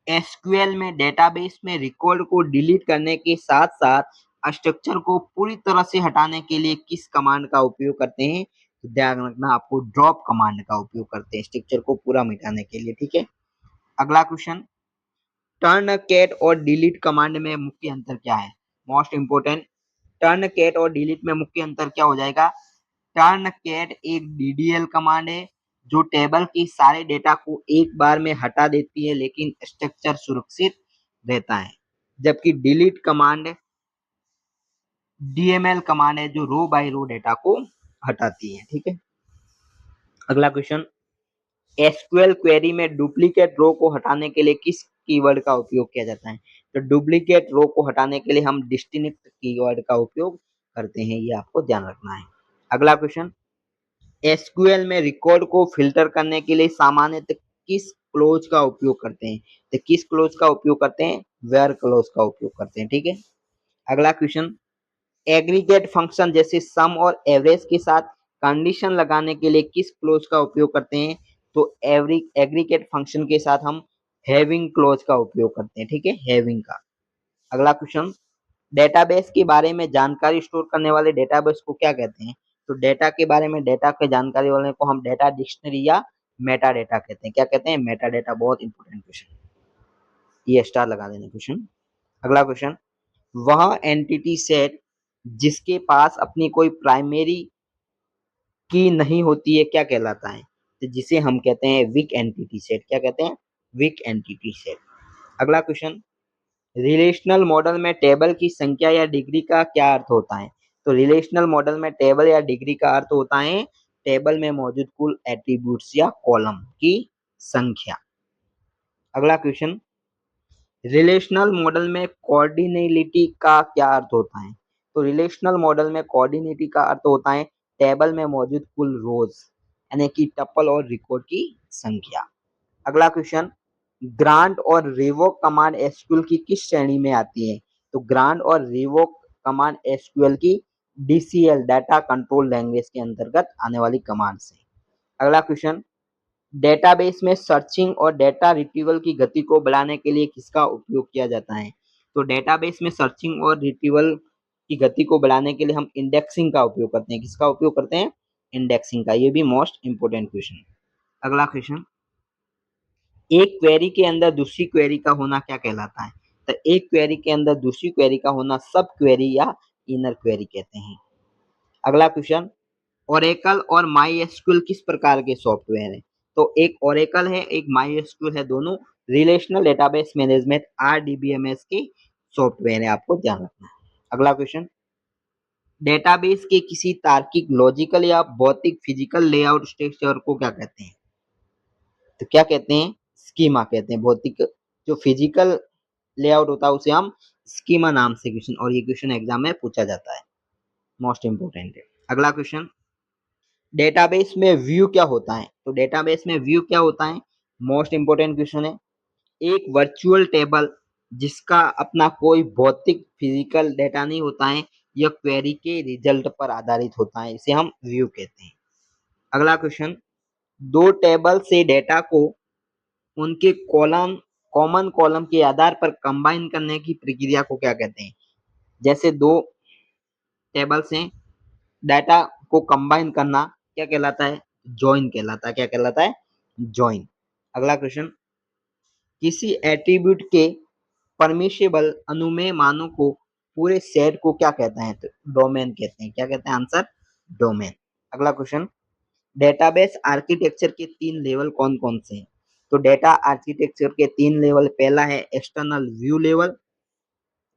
[SPEAKER 1] एसक्यूएल में डेटाबेस में रिकॉर्ड को डिलीट करने के साथ साथ स्ट्रक्चर को पूरी तरह से हटाने के लिए किस कमांड का उपयोग करते हैं? तो ध्यान रखना, आपको ड्रॉप कमांड का उपयोग करते हैं स्ट्रक्चर को पूरा मिटाने के लिए। ठीक है, अगला क्वेश्चन, टर्न कैट और डिलीट कमांड में मुख्य अंतर क्या है? मोस्ट इंपोर्टेंट, टर्न कैट और डिलीट में मुख्य अंतर क्या हो जाएगा? टर्न कैट एक डीडीएल कमांड है जो टेबल की सारे डेटा को एक बार में हटा देती है लेकिन स्ट्रक्चर सुरक्षित रहता है, जबकि डिलीट कमांड डीएमएल कमांड है जो रो बाय रो डेटा को हटाती है। ठीक है, अगला क्वेश्चन, एसक्यूएल क्वेरी में डुप्लीकेट रो को हटाने के लिए किस कीवर्ड का उपयोग किया जाता है? तो डुप्लीकेट रो को हटाने के लिए हम डिस्टिंक्ट कीवर्ड का उपयोग करते हैं, ये आपको ध्यान रखना है। अगला क्वेश्चन, एसक्यूएल में रिकॉर्ड को फिल्टर करने के लिए सामान्यतः किस क्लोज का उपयोग करते हैं? तो किस क्लोज का उपयोग करते हैं? वेयर क्लोज का उपयोग करते हैं। ठीक है, अगला क्वेश्चन, एग्रीगेट फंक्शन जैसे सम और एवरेज के साथ कंडीशन लगाने के लिए किस क्लोज का उपयोग करते हैं? तो एग्रीगेट फंक्शन के साथ हम हैविंग क्लोज का उपयोग करते हैं। ठीक है, हैविंग का। अगला क्वेश्चन, डेटाबेस के बारे में जानकारी स्टोर करने वाले डेटाबेस को क्या कहते हैं? तो डेटा के बारे में डेटा के जानकारी वाले को हम डेटा डिक्शनरी या मेटा डेटा कहते हैं। क्या कहते हैं? Meta data. बहुत इंपॉर्टेंट क्वेश्चन, ये स्टार लगा देना क्वेश्चन। अगला क्वेश्चन, वह एंटिटी सेट जिसके पास अपनी कोई प्राइमरी की नहीं होती है क्या कहलाता है? तो जिसे हम कहते हैं वीक एंटिटी सेट। क्या कहते हैं? Weak entity set. अगला क्वेश्चन, रिलेशनल मॉडल में टेबल की संख्या या डिग्री का क्या अर्थ होता है? तो रिलेशनल मॉडल में टेबल या डिग्री का अर्थ होता है टेबल में मौजूद कुल एट्रीब्यूट्स या कॉलम की संख्या। अगला क्वेश्चन, रिलेशनल मॉडल में कोऑर्डिनेलिटी का क्या अर्थ होता है? तो रिलेशनल मॉडल में कोऑर्डिनेटी का अर्थ होता है टेबल में मौजूद कुल रोज यानी कि टपल और रिकॉर्ड की संख्या। अगला क्वेश्चन, ग्रांट और रिवोक कमांड एसक्यूएल की किस श्रेणी में आती है? तो ग्रांट और रिवोक कमांड एसक्यूएल की डीसीएल डाटा कंट्रोल लैंग्वेज के अंतर्गत आने वाली कमांड्स है। अगला क्वेश्चन, डेटाबेस में सर्चिंग और डेटा रिट्रीवल की गति को बढ़ाने के लिए किसका उपयोग किया जाता है? तो डेटाबेस में सर्चिंग और रिट्रीवल की गति को बढ़ाने के लिए हम इंडेक्सिंग का उपयोग करते हैं। किसका उपयोग करते हैं? इंडेक्सिंग का। ये भी मोस्ट इंपोर्टेंट क्वेश्चन है। अगला क्वेश्चन, एक क्वेरी के अंदर दूसरी क्वेरी का होना क्या कहलाता है? तो एक क्वेरी के अंदर दूसरी क्वेरी का होना सब क्वेरी या इनर क्वेरी कहते हैं। अगला क्वेश्चन, ओरेकल और माईएसक्यूएल किस प्रकार के सॉफ्टवेयर हैं? तो एक ओरेकल है, एक माईएसक्यूएल है, दोनों रिलेशनल डेटाबेस मैनेजमेंट आरडीबीएमएस के सॉफ्टवेयर है, आपको ध्यान रखना है। अगला क्वेश्चन, डेटाबेस के किसी तार्किक लॉजिकल या भौतिक फिजिकल लेआउट स्ट्रक्चर को क्या कहते हैं? तो क्या कहते हैं? स्कीमा कहते हैं। भौतिक जो फिजिकल लेआउट होता है उसे हम स्कीमा नाम से क्वेश्चन, और ये क्वेश्चन एग्जाम में पूछा जाता है, मोस्ट इंपोर्टेंट है। अगला क्वेश्चन, डेटाबेस में व्यू क्या होता है? तो डेटाबेस में व्यू क्या होता है? मोस्ट इंपोर्टेंट क्वेश्चन है। एक वर्चुअल टेबल जिसका अपना कोई भौतिक फिजिकल डेटा नहीं होता है, यह क्वेरी के रिजल्ट पर आधारित होता है, इसे हम व्यू कहते हैं। अगला क्वेश्चन, दो टेबल से डेटा को उनके कॉलम कॉमन कॉलम के आधार पर कंबाइन करने की प्रक्रिया को क्या कहते हैं? जैसे दो टेबल से डाटा को कंबाइन करना क्या कहलाता है? जॉइन कहलाता है। क्या कहलाता है? जॉइन। अगला क्वेश्चन, किसी एट्रीब्यूट के परमिशिबल अनुमेय मानों को पूरे सेट को क्या कहते हैं? तो डोमेन कहते हैं। क्या कहते हैं? Answer domain. अगला क्वेश्चन, डेटाबेस आर्किटेक्चर के तीन लेवल कौन कौन से हैं? तो डेटा आर्किटेक्चर के तीन लेवल, पहला है एक्सटर्नल व्यू लेवल,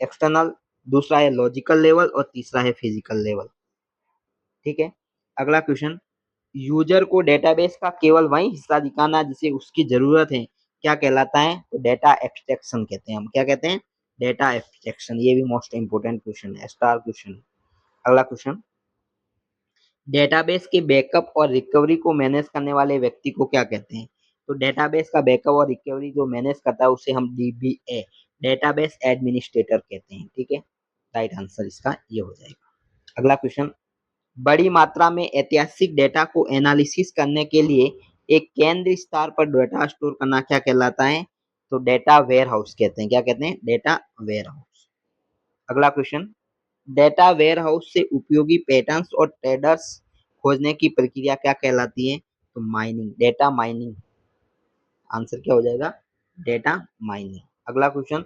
[SPEAKER 1] एक्सटर्नल, दूसरा है लॉजिकल लेवल और तीसरा है फिजिकल लेवल। ठीक है, अगला क्वेश्चन, यूजर को डेटाबेस का केवल वही हिस्सा दिखाना जिसे उसकी जरूरत है क्या कहलाता है? तो डेटा एब्स्ट्रैक्शन कहते हैं हम। क्या कहते हैं? Data abstraction. ये भी मोस्ट इंपोर्टेंट क्वेश्चन है, स्टार क्वेश्चन। अगला क्वेश्चन, डेटाबेस के बैकअप और रिकवरी को मैनेज करने वाले व्यक्ति को क्या कहते हैं? तो डेटाबेस का बैकअप और रिकवरी जो मैनेज करता है उसे हम डीबीए, डेटाबेस एडमिनिस्ट्रेटर कहते हैं। ठीक है, राइट आंसर इसका ये हो जाएगा। अगला क्वेश्चन, बड़ी मात्रा में ऐतिहासिक डेटा को एनालिसिस करने के लिए एक केंद्र स्तर पर डेटा स्टोर करना क्या कहलाता है? तो डेटा वेयर हाउस कहते हैं। क्या कहते हैं? Data warehouse. अगला क्वेश्चन, डेटा वेयर हाउस से उपयोगी पैटर्न्स और ट्रेडर्स खोजने की प्रक्रिया क्या कहलाती है? तो माइनिंग, डेटा माइनिंग। आंसर क्या हो जाएगा? Data mining. अगला क्वेश्चन,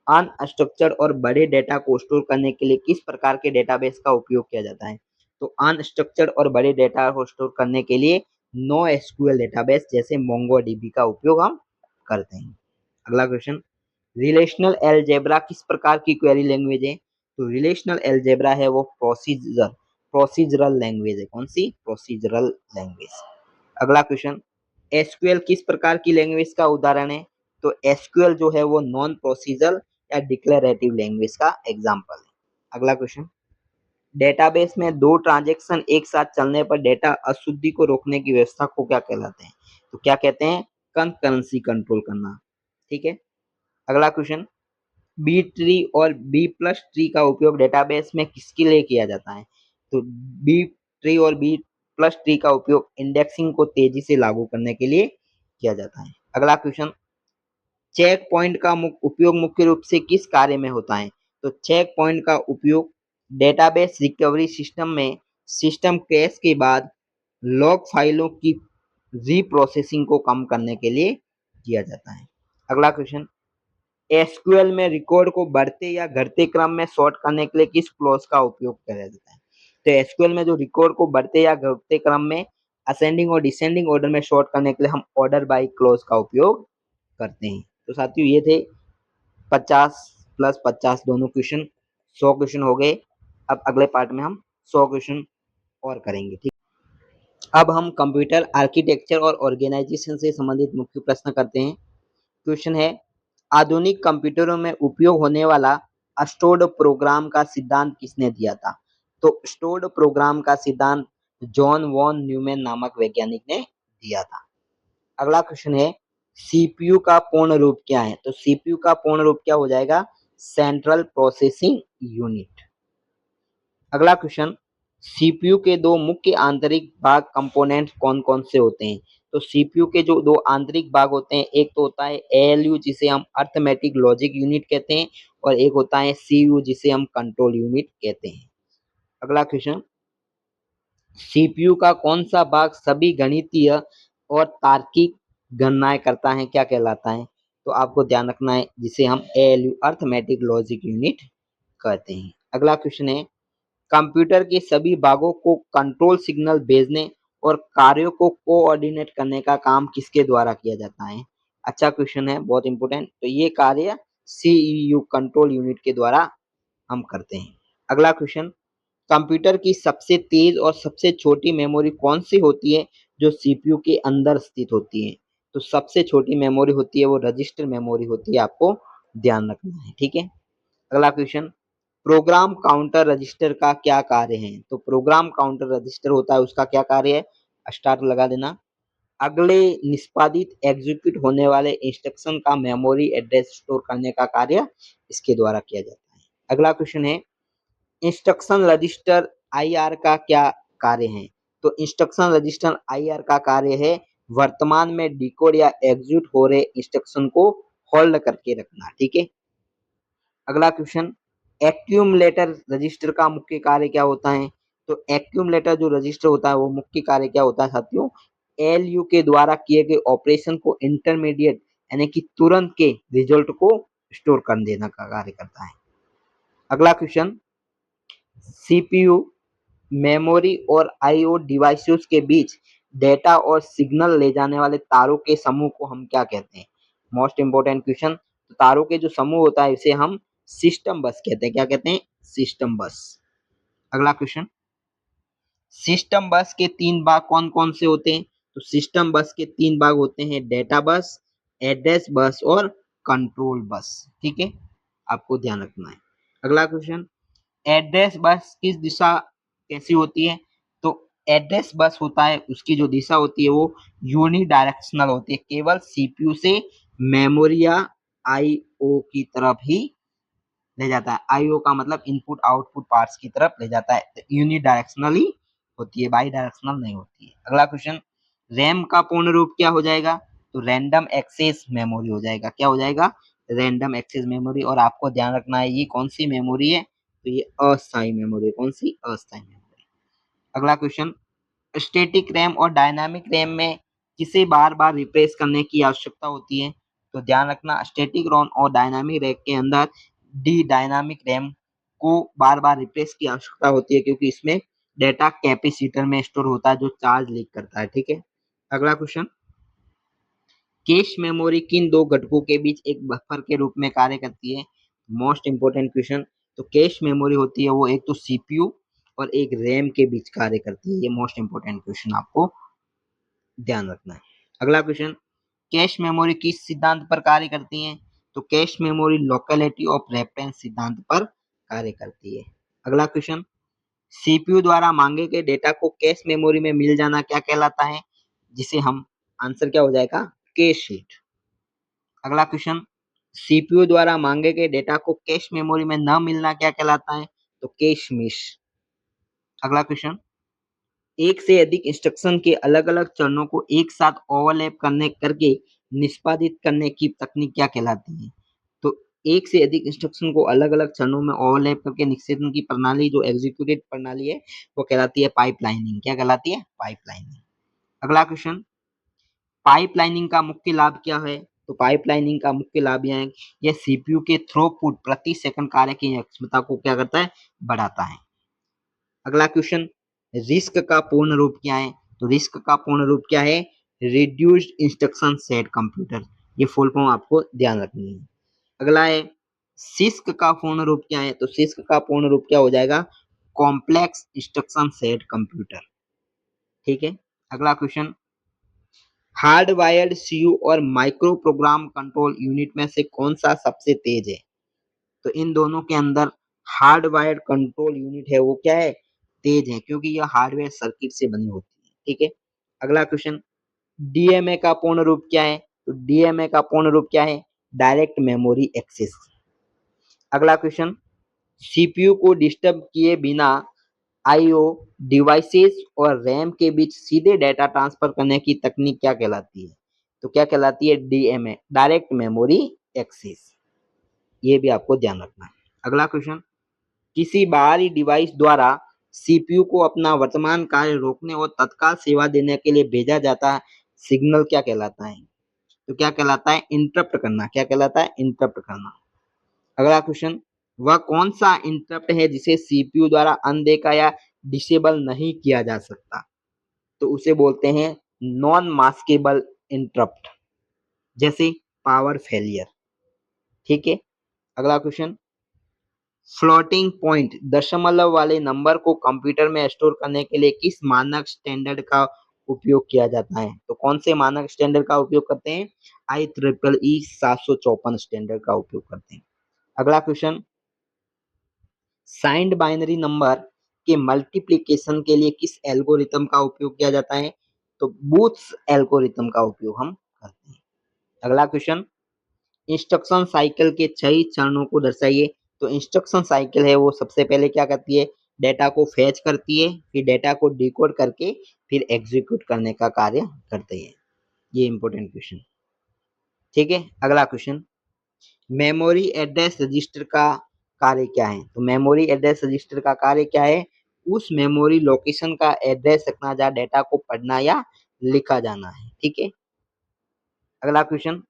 [SPEAKER 1] अनस्ट्रक्चर्ड और बड़े डेटा को स्टोर करने के लिए किस प्रकार के डेटाबेस का उपयोग किया जाता है? तो अनस्ट्रक्चर्ड और बड़े डेटा को स्टोर करने के लिए नो एसक्यूएल डेटाबेस जैसे मोंगोडीबी का उपयोग हम करते हैं। अगला क्वेश्चन, रिलेशनल अलजेब्रा किस प्रकार की क्वेरी लैंग्वेज है? तो रिलेशनल अलजेब्रा है वो प्रोसीजरल लैंग्वेज है। कौन सी? Procedural language. अगला क्वेश्चन, एसक्यूएल किस प्रकार की लैंग्वेज का उदाहरण है? तो एसक्यूएल जो है वो नॉन प्रोसीजरल या डिक्लेरेटिव लैंग्वेज का एग्जांपल है। अगला क्वेश्चन, डेटाबेस में दो ट्रांजैक्शन एक साथ चलने पर डेटा अशुद्धि को रोकने की व्यवस्था को क्या कहलाते हैं? तो क्या कहते हैं? कंकरेंसी कंट्रोल करना। ठीक है। अगला क्वेश्चन, बी ट्री और बी प्लस ट्री का उपयोग डेटाबेस में किसके लिए किया जाता है? तो बी ट्री और बी प्लस ट्री का उपयोग इंडेक्सिंग को तेजी से लागू करने के लिए किया जाता है। अगला क्वेश्चन, चेक पॉइंट का उपयोग मुख्य रूप से किस कार्य में होता है? तो चेक पॉइंट का उपयोग डेटाबेस रिकवरी सिस्टम में सिस्टम क्रैश के बाद लॉग फाइलों की रीप्रोसेसिंग को कम करने के लिए किया जाता है। अगला क्वेश्चन, एसक्यूएल में रिकॉर्ड को बढ़ते या घटते क्रम में सॉर्ट करने के लिए किस क्लॉज का उपयोग किया जाता है? तो एसक्यूएल में जो रिकॉर्ड को बढ़ते या घटते क्रम में असेंडिंग और डिसेंडिंग ऑर्डर में सॉर्ट करने के लिए हम ऑर्डर बाय क्लॉज का उपयोग करते हैं। तो साथियों ये थे 50 प्लस 50 दोनों क्वेश्चन, 100 क्वेश्चन हो गए। अब अगले पार्ट में हम 100 क्वेश्चन और करेंगे। ठीक, अब हम कंप्यूटर आर्किटेक्चर और ऑर्गेनाइजेशन से संबंधित मुख्य प्रश्न करते हैं। क्वेश्चन है, आधुनिक कंप्यूटरों में उपयोग होने वाला स्टोर्ड प्रोग्राम का सिद्धांत किसने दिया था? तो स्टोर्ड प्रोग्राम का सिद्धांत जॉन वॉन न्यूमैन नामक वैज्ञानिक ने दिया था। अगला क्वेश्चन है, सीपीयू का पूर्ण रूप क्या है? तो सीपीयू का पूर्ण रूप क्या हो जाएगा? Central processing unit. अगला क्वेश्चन, सीपीयू के दो मुख्य आंतरिक भाग कंपोनेंट्स कौन कौन से होते हैं? तो सीपीयू के जो दो आंतरिक भाग होते हैं, एक तो होता है एएलयू जिसे हम अर्थमेटिक लॉजिक यूनिट कहते हैं, और एक होता है सीयू जिसे हम कंट्रोल यूनिट कहते हैं। अगला क्वेश्चन, सीपीयू का कौन सा भाग सभी गणितीय और तार्किक गणनाएं करता है, क्या कहलाता है? तो आपको ध्यान रखना है, जिसे हम एएलयू अर्थमेटिक लॉजिक यूनिट कहते हैं। अगला क्वेश्चन है, कंप्यूटर के सभी भागों को कंट्रोल सिग्नल भेजने और कार्यों को कोऑर्डिनेट करने का काम किसके द्वारा किया जाता है? अच्छा क्वेश्चन है, बहुत इंपॉर्टेंट। तो ये कार्य सीईयू कंट्रोल यूनिट के द्वारा हम करते हैं। अगला क्वेश्चन, कंप्यूटर की सबसे तेज और सबसे छोटी मेमोरी कौन सी होती है जो सीपीयू के अंदर स्थित होती है? तो सबसे छोटी मेमोरी होती है वो रजिस्टर मेमोरी होती है, आपको ध्यान रखना है। ठीक है। अगला क्वेश्चन, प्रोग्राम काउंटर रजिस्टर का क्या कार्य है? तो प्रोग्राम काउंटर रजिस्टर होता है, उसका क्या कार्य है? स्टार्ट लगा देना। अगले निष्पादित एग्जीक्यूट होने वाले इंस्ट्रक्शन का मेमोरी एड्रेस स्टोर करने का कार्य इसके द्वारा किया जाता है। अगला क्वेश्चन है, इंस्ट्रक्शन रजिस्टर आईआर का क्या कार्य है? तो इंस्ट्रक्शन रजिस्टर आईआर का कार्य है वर्तमान में डिकोड या एग्जीक्यूट हो रहे इंस्ट्रक्शन को होल्ड करके रखना। ठीक है। अगला क्वेश्चन, एक्यूमुलेटर रजिस्टर का मुख्य कार्य क्या होता है? तो एक्यूमुलेटर जो रजिस्टर होता है वो मुख्य कार्य क्या होता है साथियों? एलयू के द्वारा किए गए ऑपरेशन को इंटरमीडिएट यानी कि तुरंत के रिजल्ट को स्टोर कर देना का कार्य करता है। अगला क्वेश्चन, सीपीयू मेमोरी और आईओ डिवाइसेस के बीच डेटा और सिग्नल ले जाने वाले तारों के समूह को हम क्या कहते हैं? Most important question. तो तारों के जो समूह होता है इसे हम सिस्टम बस कहते हैं। क्या कहते हैं? सिस्टम बस। अगला क्वेश्चन, सिस्टम बस के तीन भाग कौन कौन से होते हैं? तो सिस्टम बस के तीन भाग होते हैं, डेटा बस, एड्रेस बस और कंट्रोल बस। ठीक है, आपको ध्यान रखना है। अगला क्वेश्चन, एड्रेस बस की दिशा कैसी होती है? तो एड्रेस बस होता है, उसकी जो दिशा होती है वो यूनिडायरेक्शनल होती है, केवल सीपीयू से मेमोरी या आईओ की तरफ ही ले जाता है। आईओ का मतलब इनपुट आउटपुट पार्ट्स की तरफ ले जाता है, यूनिडायरेक्शनली होती है, बाई डायरेक्शनल नहीं होती है। अगला क्वेश्चन, रैम का पूर्ण रूप क्या हो जाएगा? तो रैंडम एक्सेस मेमोरी हो जाएगा। क्या हो जाएगा? Random access memory. और आपको ध्यान रखना है ये कौन सी मेमोरी है? तो ये अस्थायी मेमोरी। कौन सी? अस्थायी मेमोरी। अगला क्वेश्चन, स्टैटिक रैम और डायनामिक रैम में किसे बार बार रिप्लेस करने की आवश्यकता होती है? तो ध्यान रखना, स्टैटिक रैम और डायनामिक रैम के अंदर डी डायनामिक रैम को बार बार रिप्लेस की आवश्यकता होती है, क्योंकि इसमें डेटा कैपेसिटर में स्टोर होता है जो चार्ज लीक करता है। ठीक है। अगला क्वेश्चन, कैश मेमोरी किन दो घटकों के बीच एक बफर के रूप में कार्य करती है? Most important question. तो कैश मेमोरी होती है वो एक तो सीपीयू और एक रैम के बीच कार्य करती है। ये मोस्ट इंपोर्टेंट क्वेश्चन आपको ध्यान रखना है। अगला क्वेश्चन, कैश मेमोरी किस सिद्धांत पर कार्य करती है? तो cache memory locality of reference सिद्धांत पर कार्य करती है। अगला क्वेश्चन, सीपीयू द्वारा मांगे गए डेटा को कैश मेमोरी में मिल जाना क्या कहलाता है? जिसे हम, आंसर क्या हो जाएगा? Cache hit. अगला क्वेश्चन, सीपीयू द्वारा मांगे गए डेटा को कैश मेमोरी में न मिलना क्या कहलाता है? तो कैश मिस। अगला क्वेश्चन, एक से अधिक इंस्ट्रक्शन के अलग अलग चरणों को एक साथ ओवरलैप करके निष्पादित करने की तकनीक क्या कहलाती है? तो एक से अधिक इंस्ट्रक्शन को अलग अलग चरणों में ओवरलैप करके निष्पादन की प्रणाली, जो एग्जीक्यूटिव प्रणाली है, वो कहलाती है पाइपलाइनिंग। क्या कहलाती है? पाइपलाइनिंग। अगला क्वेश्चन, पाइपलाइनिंग का मुख्य लाभ क्या है? तो पाइपलाइनिंग का मुख्य लाभ यह है, यह सीपीयू के थ्रूपुट प्रति सेकंड कार्य की क्षमता को क्या करता है? बढ़ाता है। अगला क्वेश्चन, रिस्क का पूर्ण रूप क्या है? तो रिस्क का पूर्ण रूप क्या है? Reduced instruction set computer. ये फुल फॉर्म आपको ध्यान रखनी है। अगला है, सिस्क का पूर्ण रूप क्या है? तो सिस्क का पूर्ण रूप क्या हो जाएगा? Complex instruction set computer. ठीक है। अगला क्वेश्चन, हार्ड वायर्ड सीयू और माइक्रो प्रोग्राम कंट्रोल यूनिट में से कौन सा सबसे तेज है? तो इन दोनों के अंदर हार्ड वायर्ड कंट्रोल यूनिट है वो क्या है? तेज है, क्योंकि यह हार्डवेयर सर्किट से बनी होती है। ठीक है। अगला क्वेश्चन, डीएमए का पूर्ण रूप क्या है? तो डीएमए का पूर्ण रूप क्या है? Direct memory access. अगला क्वेश्चन, सीपीयू को डिस्टर्ब किए बिना आईओ डिवाइसेस और रैम के बीच सीधे डेटा ट्रांसफर करने की तकनीक क्या कहलाती है? तो क्या कहलाती है? DMA, direct memory access. ये भी आपको ध्यान रखना है। अगला क्वेश्चन, किसी बाहरी डिवाइस द्वारा सीपीयू को अपना वर्तमान कार्य रोकने और तत्काल सेवा देने के लिए भेजा जाता सिग्नल क्या कहलाता है? तो क्या कहलाता है? इंटरप्ट करना। क्या कहलाता है? इंटरप्ट करना। अगला क्वेश्चन, वह कौन सा इंटरप्ट है जिसे सीपीयू द्वारा अनदेखा या डिसेबल नहीं किया जा सकता? तो उसे बोलते हैं नॉन मास्केबल इंटरप्ट, जैसे पावर फेलियर। ठीक है। अगला क्वेश्चन, फ्लोटिंग पॉइंट दशमलव वाले नंबर को कंप्यूटर में स्टोर करने के लिए किस मानक स्टैंडर्ड का उपयोग किया जाता है? तो कौन से मानक स्टैंडर्ड का उपयोग करते हैं? IEEE 754 स्टैंडर्ड का उपयोग करते हैं। अगला क्वेश्चन, साइंड बाइनरी नंबर के मल्टीप्लिकेशन के लिए किस एल्गोरिथम का उपयोग किया जाता है? तो बूथ्स एल्गोरिथम का उपयोग हम करते हैं। अगला क्वेश्चन, इंस्ट्रक्शन साइकिल के 6 चरणों को दर्शाइए। तो इंस्ट्रक्शन साइकिल है वो सबसे पहले क्या करती है? डेटा को फेच करती है, फिर डेटा को डिकोड करके फिर एग्जीक्यूट करने का कार्य करती है। ये इंपॉर्टेंट क्वेश्चन। ठीक है। अगला क्वेश्चन, मेमोरी एड्रेस रजिस्टर का कार्य क्या है? तो मेमोरी एड्रेस रजिस्टर का कार्य क्या है? उस मेमोरी लोकेशन का एड्रेस रखना जहाँ डेटा को पढ़ना या लिखा जाना है। ठीक है। अगला क्वेश्चन,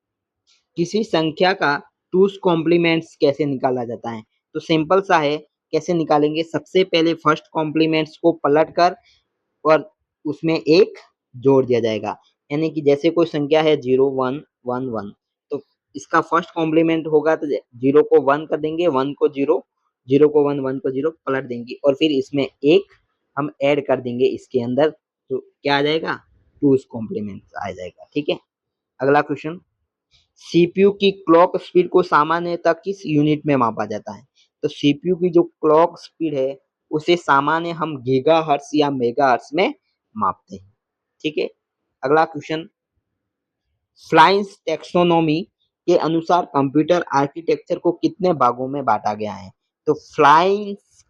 [SPEAKER 1] किसी संख्या का टूस कॉम्प्लीमेंट्स कैसे निकाला जाता है? तो सिंपल सा है। कैसे निकालेंगे? सबसे पहले फर्स्ट कॉम्प्लीमेंट्स को पलट कर और उसमें एक जोड़ दिया जाएगा। यानी कि जैसे कोई संख्या है 0 1 1 1, तो इसका फर्स्ट कॉम्प्लीमेंट होगा तो 0 को 1 कर देंगे, 1 को 0, 0 को 1, 1 को 0 पलट देंगे और फिर इसमें एक हम ऐड कर देंगे इसके अंदर, तो क्या आ जाएगा? टूस कॉम्प्लीमेंट आ जाएगा। ठीक है। अगला क्वेश्चन, सीपीयू की क्लॉक स्पीड को सामान्यतः किस यूनिट में मापा जाता है? तो सीपीयू की जो क्लॉक स्पीड है उसे सामान्य हम गीगाहर्ट्ज या मेगाहर्ट्ज में मापते हैं। ठीक है। अगला क्वेश्चन, फ्लाइंस टेक्सोनोमी के अनुसार कंप्यूटर आर्किटेक्चर को कितने भागों में बांटा गया है? तो फ्लाइंस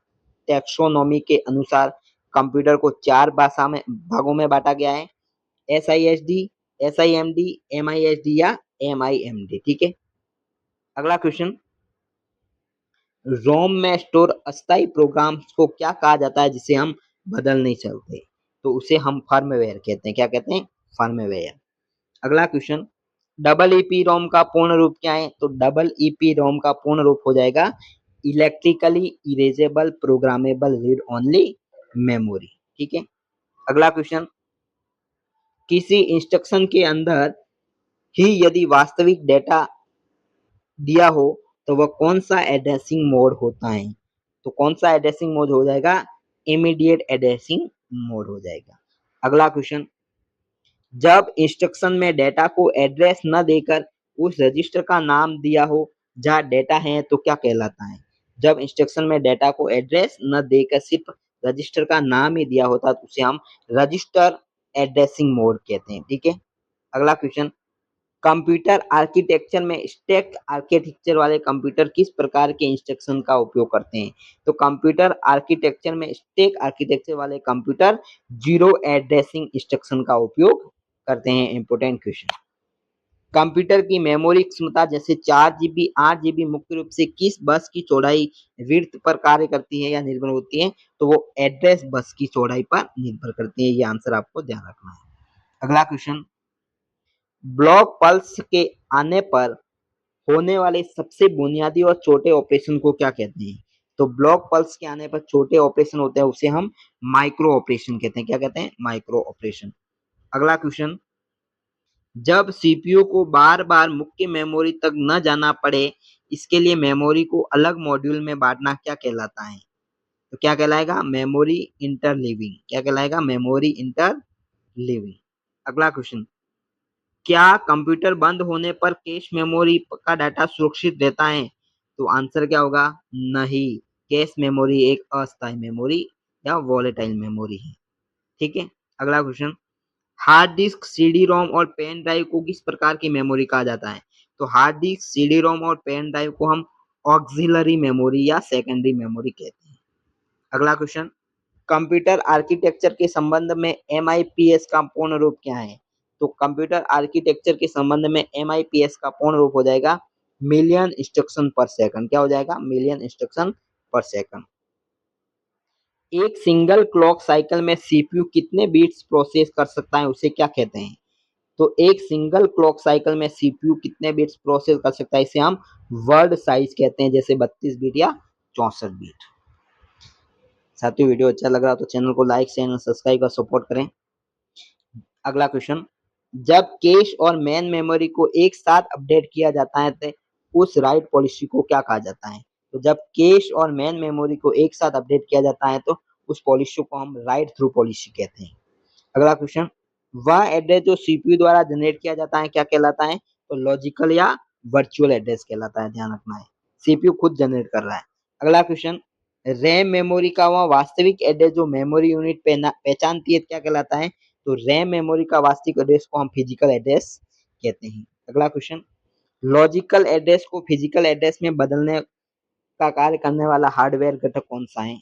[SPEAKER 1] टेक्सोनोमी के अनुसार कंप्यूटर को 4 भागों में बांटा गया है, SISD, SIMD, MISD या MIMD। ठीक है, अगला क्वेश्चन, रोम में स्टोर अस्थायी प्रोग्राम्स को क्या कहा जाता है जिसे हम बदल नहीं सकते? तो उसे हम फर्मवेयर कहते हैं। क्या कहते हैं? फर्मवेयर। अगला क्वेश्चन, डबल ईपी रोम का पूर्ण रूप क्या है? तो डबल ईपी रोम का पूर्ण रूप हो जाएगा electrically erasable programmable read only memory. ठीक है, अगला क्वेश्चन, किसी इंस्ट्रक्शन के अंदर ही यदि वास्तविक डेटा दिया हो तो वह कौन सा एड्रेसिंग मोड होता है? तो कौन सा एड्रेसिंग मोड हो जाएगा? इमीडिएट एड्रेसिंग मोड हो जाएगा। अगला क्वेश्चन, जब इंस्ट्रक्शन में डेटा को एड्रेस न देकर उस रजिस्टर का नाम दिया हो जहाँ डेटा है तो क्या कहलाता है? जब इंस्ट्रक्शन में डेटा को एड्रेस न देकर सिर्फ रजिस्टर का नाम ही दिया होता तो उसे हम रजिस्टर एड्रेसिंग मोड कहते हैं। ठीक है, अगला क्वेश्चन, कंप्यूटर आर्किटेक्चर में स्टैक आर्किटेक्चर वाले कंप्यूटर किस प्रकार के इंस्ट्रक्शन का उपयोग करते हैं? तो कंप्यूटर आर्किटेक्चर में स्टैक आर्किटेक्चर वाले कंप्यूटर जीरो एड्रेसिंग इंस्ट्रक्शन का उपयोग करते हैं। इंपोर्टेंट क्वेश्चन, कंप्यूटर की मेमोरी क्षमता जैसे 4 GB 8 GB मुख्य रूप से किस बस की चौड़ाई विड्थ पर कार्य करती है या निर्भर होती है? तो वो एड्रेस बस की चौड़ाई पर निर्भर करती है। ये आंसर आपको ध्यान रखना है। अगला क्वेश्चन, ब्लॉक पल्स के आने पर होने वाले सबसे बुनियादी और छोटे ऑपरेशन को क्या कहते हैं? तो ब्लॉक पल्स के आने पर छोटे ऑपरेशन होते हैं उसे हम माइक्रो ऑपरेशन कहते हैं। क्या कहते हैं? Micro operation. अगला क्वेश्चन, जब सीपीयू को बार बार मुख्य मेमोरी तक न जाना पड़े इसके लिए मेमोरी को अलग मॉड्यूल में बांटना क्या कहलाता है? तो क्या कहलाएगा? Memory interleaving. क्या कहलाएगा? Memory interleaving. अगला क्वेश्चन, क्या कंप्यूटर बंद होने पर कैश मेमोरी का डाटा सुरक्षित रहता है? तो आंसर क्या होगा? नहीं, कैश मेमोरी एक अस्थायी मेमोरी या वॉलेटाइल मेमोरी है। ठीक है, अगला question, hard disk, CD ROM और पेन ड्राइव को किस प्रकार की मेमोरी कहा जाता है? तो हार्ड डिस्क, सीडी रोम और पेन ड्राइव को हम ऑक्सिलरी मेमोरी या सेकेंडरी मेमोरी कहते हैं। अगला क्वेश्चन, कंप्यूटर आर्किटेक्चर के संबंध में MIPS का पूर्ण रूप क्या है? तो कंप्यूटर आर्किटेक्चर के संबंध में MIPS का पूर्ण रूप हो जाएगा मिलियन इंस्ट्रक्शन पर सेकंड। क्या हो जाएगा? मिलियन इंस्ट्रक्शन पर सेकंड। एक सिंगल क्लॉक साइकिल में सीपीयू कितने बीट्स प्रोसेस कर सकता है उसे क्या कहते हैं? तो एक सिंगल क्लॉक साइकिल में सीपीयू कितने बिट्स प्रोसेस कर सकता है इसे हम वर्ड साइज कहते हैं, जैसे 32 बिट या 64 बिट। साथियों, वीडियो अच्छा लग रहा तो चैनल को लाइक शेयर सब्सक्राइब कर सपोर्ट करें। अगला क्वेश्चन, जब कैश और मेन मेमोरी को एक साथ अपडेट किया जाता है तो उस राइट पॉलिसी को क्या कहा जाता है? तो जब कैश और मेन मेमोरी को एक साथ अपडेट किया जाता है तो उस पॉलिसी को हम राइट थ्रू पॉलिसी कहते हैं। अगला क्वेश्चन, वह एड्रेस जो सीपीयू द्वारा जनरेट किया जाता है क्या कहलाता है? तो लॉजिकल या वर्चुअल एड्रेस कहलाता है। ध्यान रखना है, सीपीयू खुद जनरेट कर रहा है। अगला क्वेश्चन, रैम मेमोरी का वह वास्तविक एड्रेस जो मेमोरी यूनिट पहचानती है क्या कहलाता है? तो रैम मेमोरी का वास्तविक एड्रेस को हम फिजिकल एड्रेस कहते हैं। अगला क्वेश्चन, लॉजिकल एड्रेस को फिजिकल एड्रेस में बदलने का कार्य करने वाला हार्डवेयर घटक कौन सा है?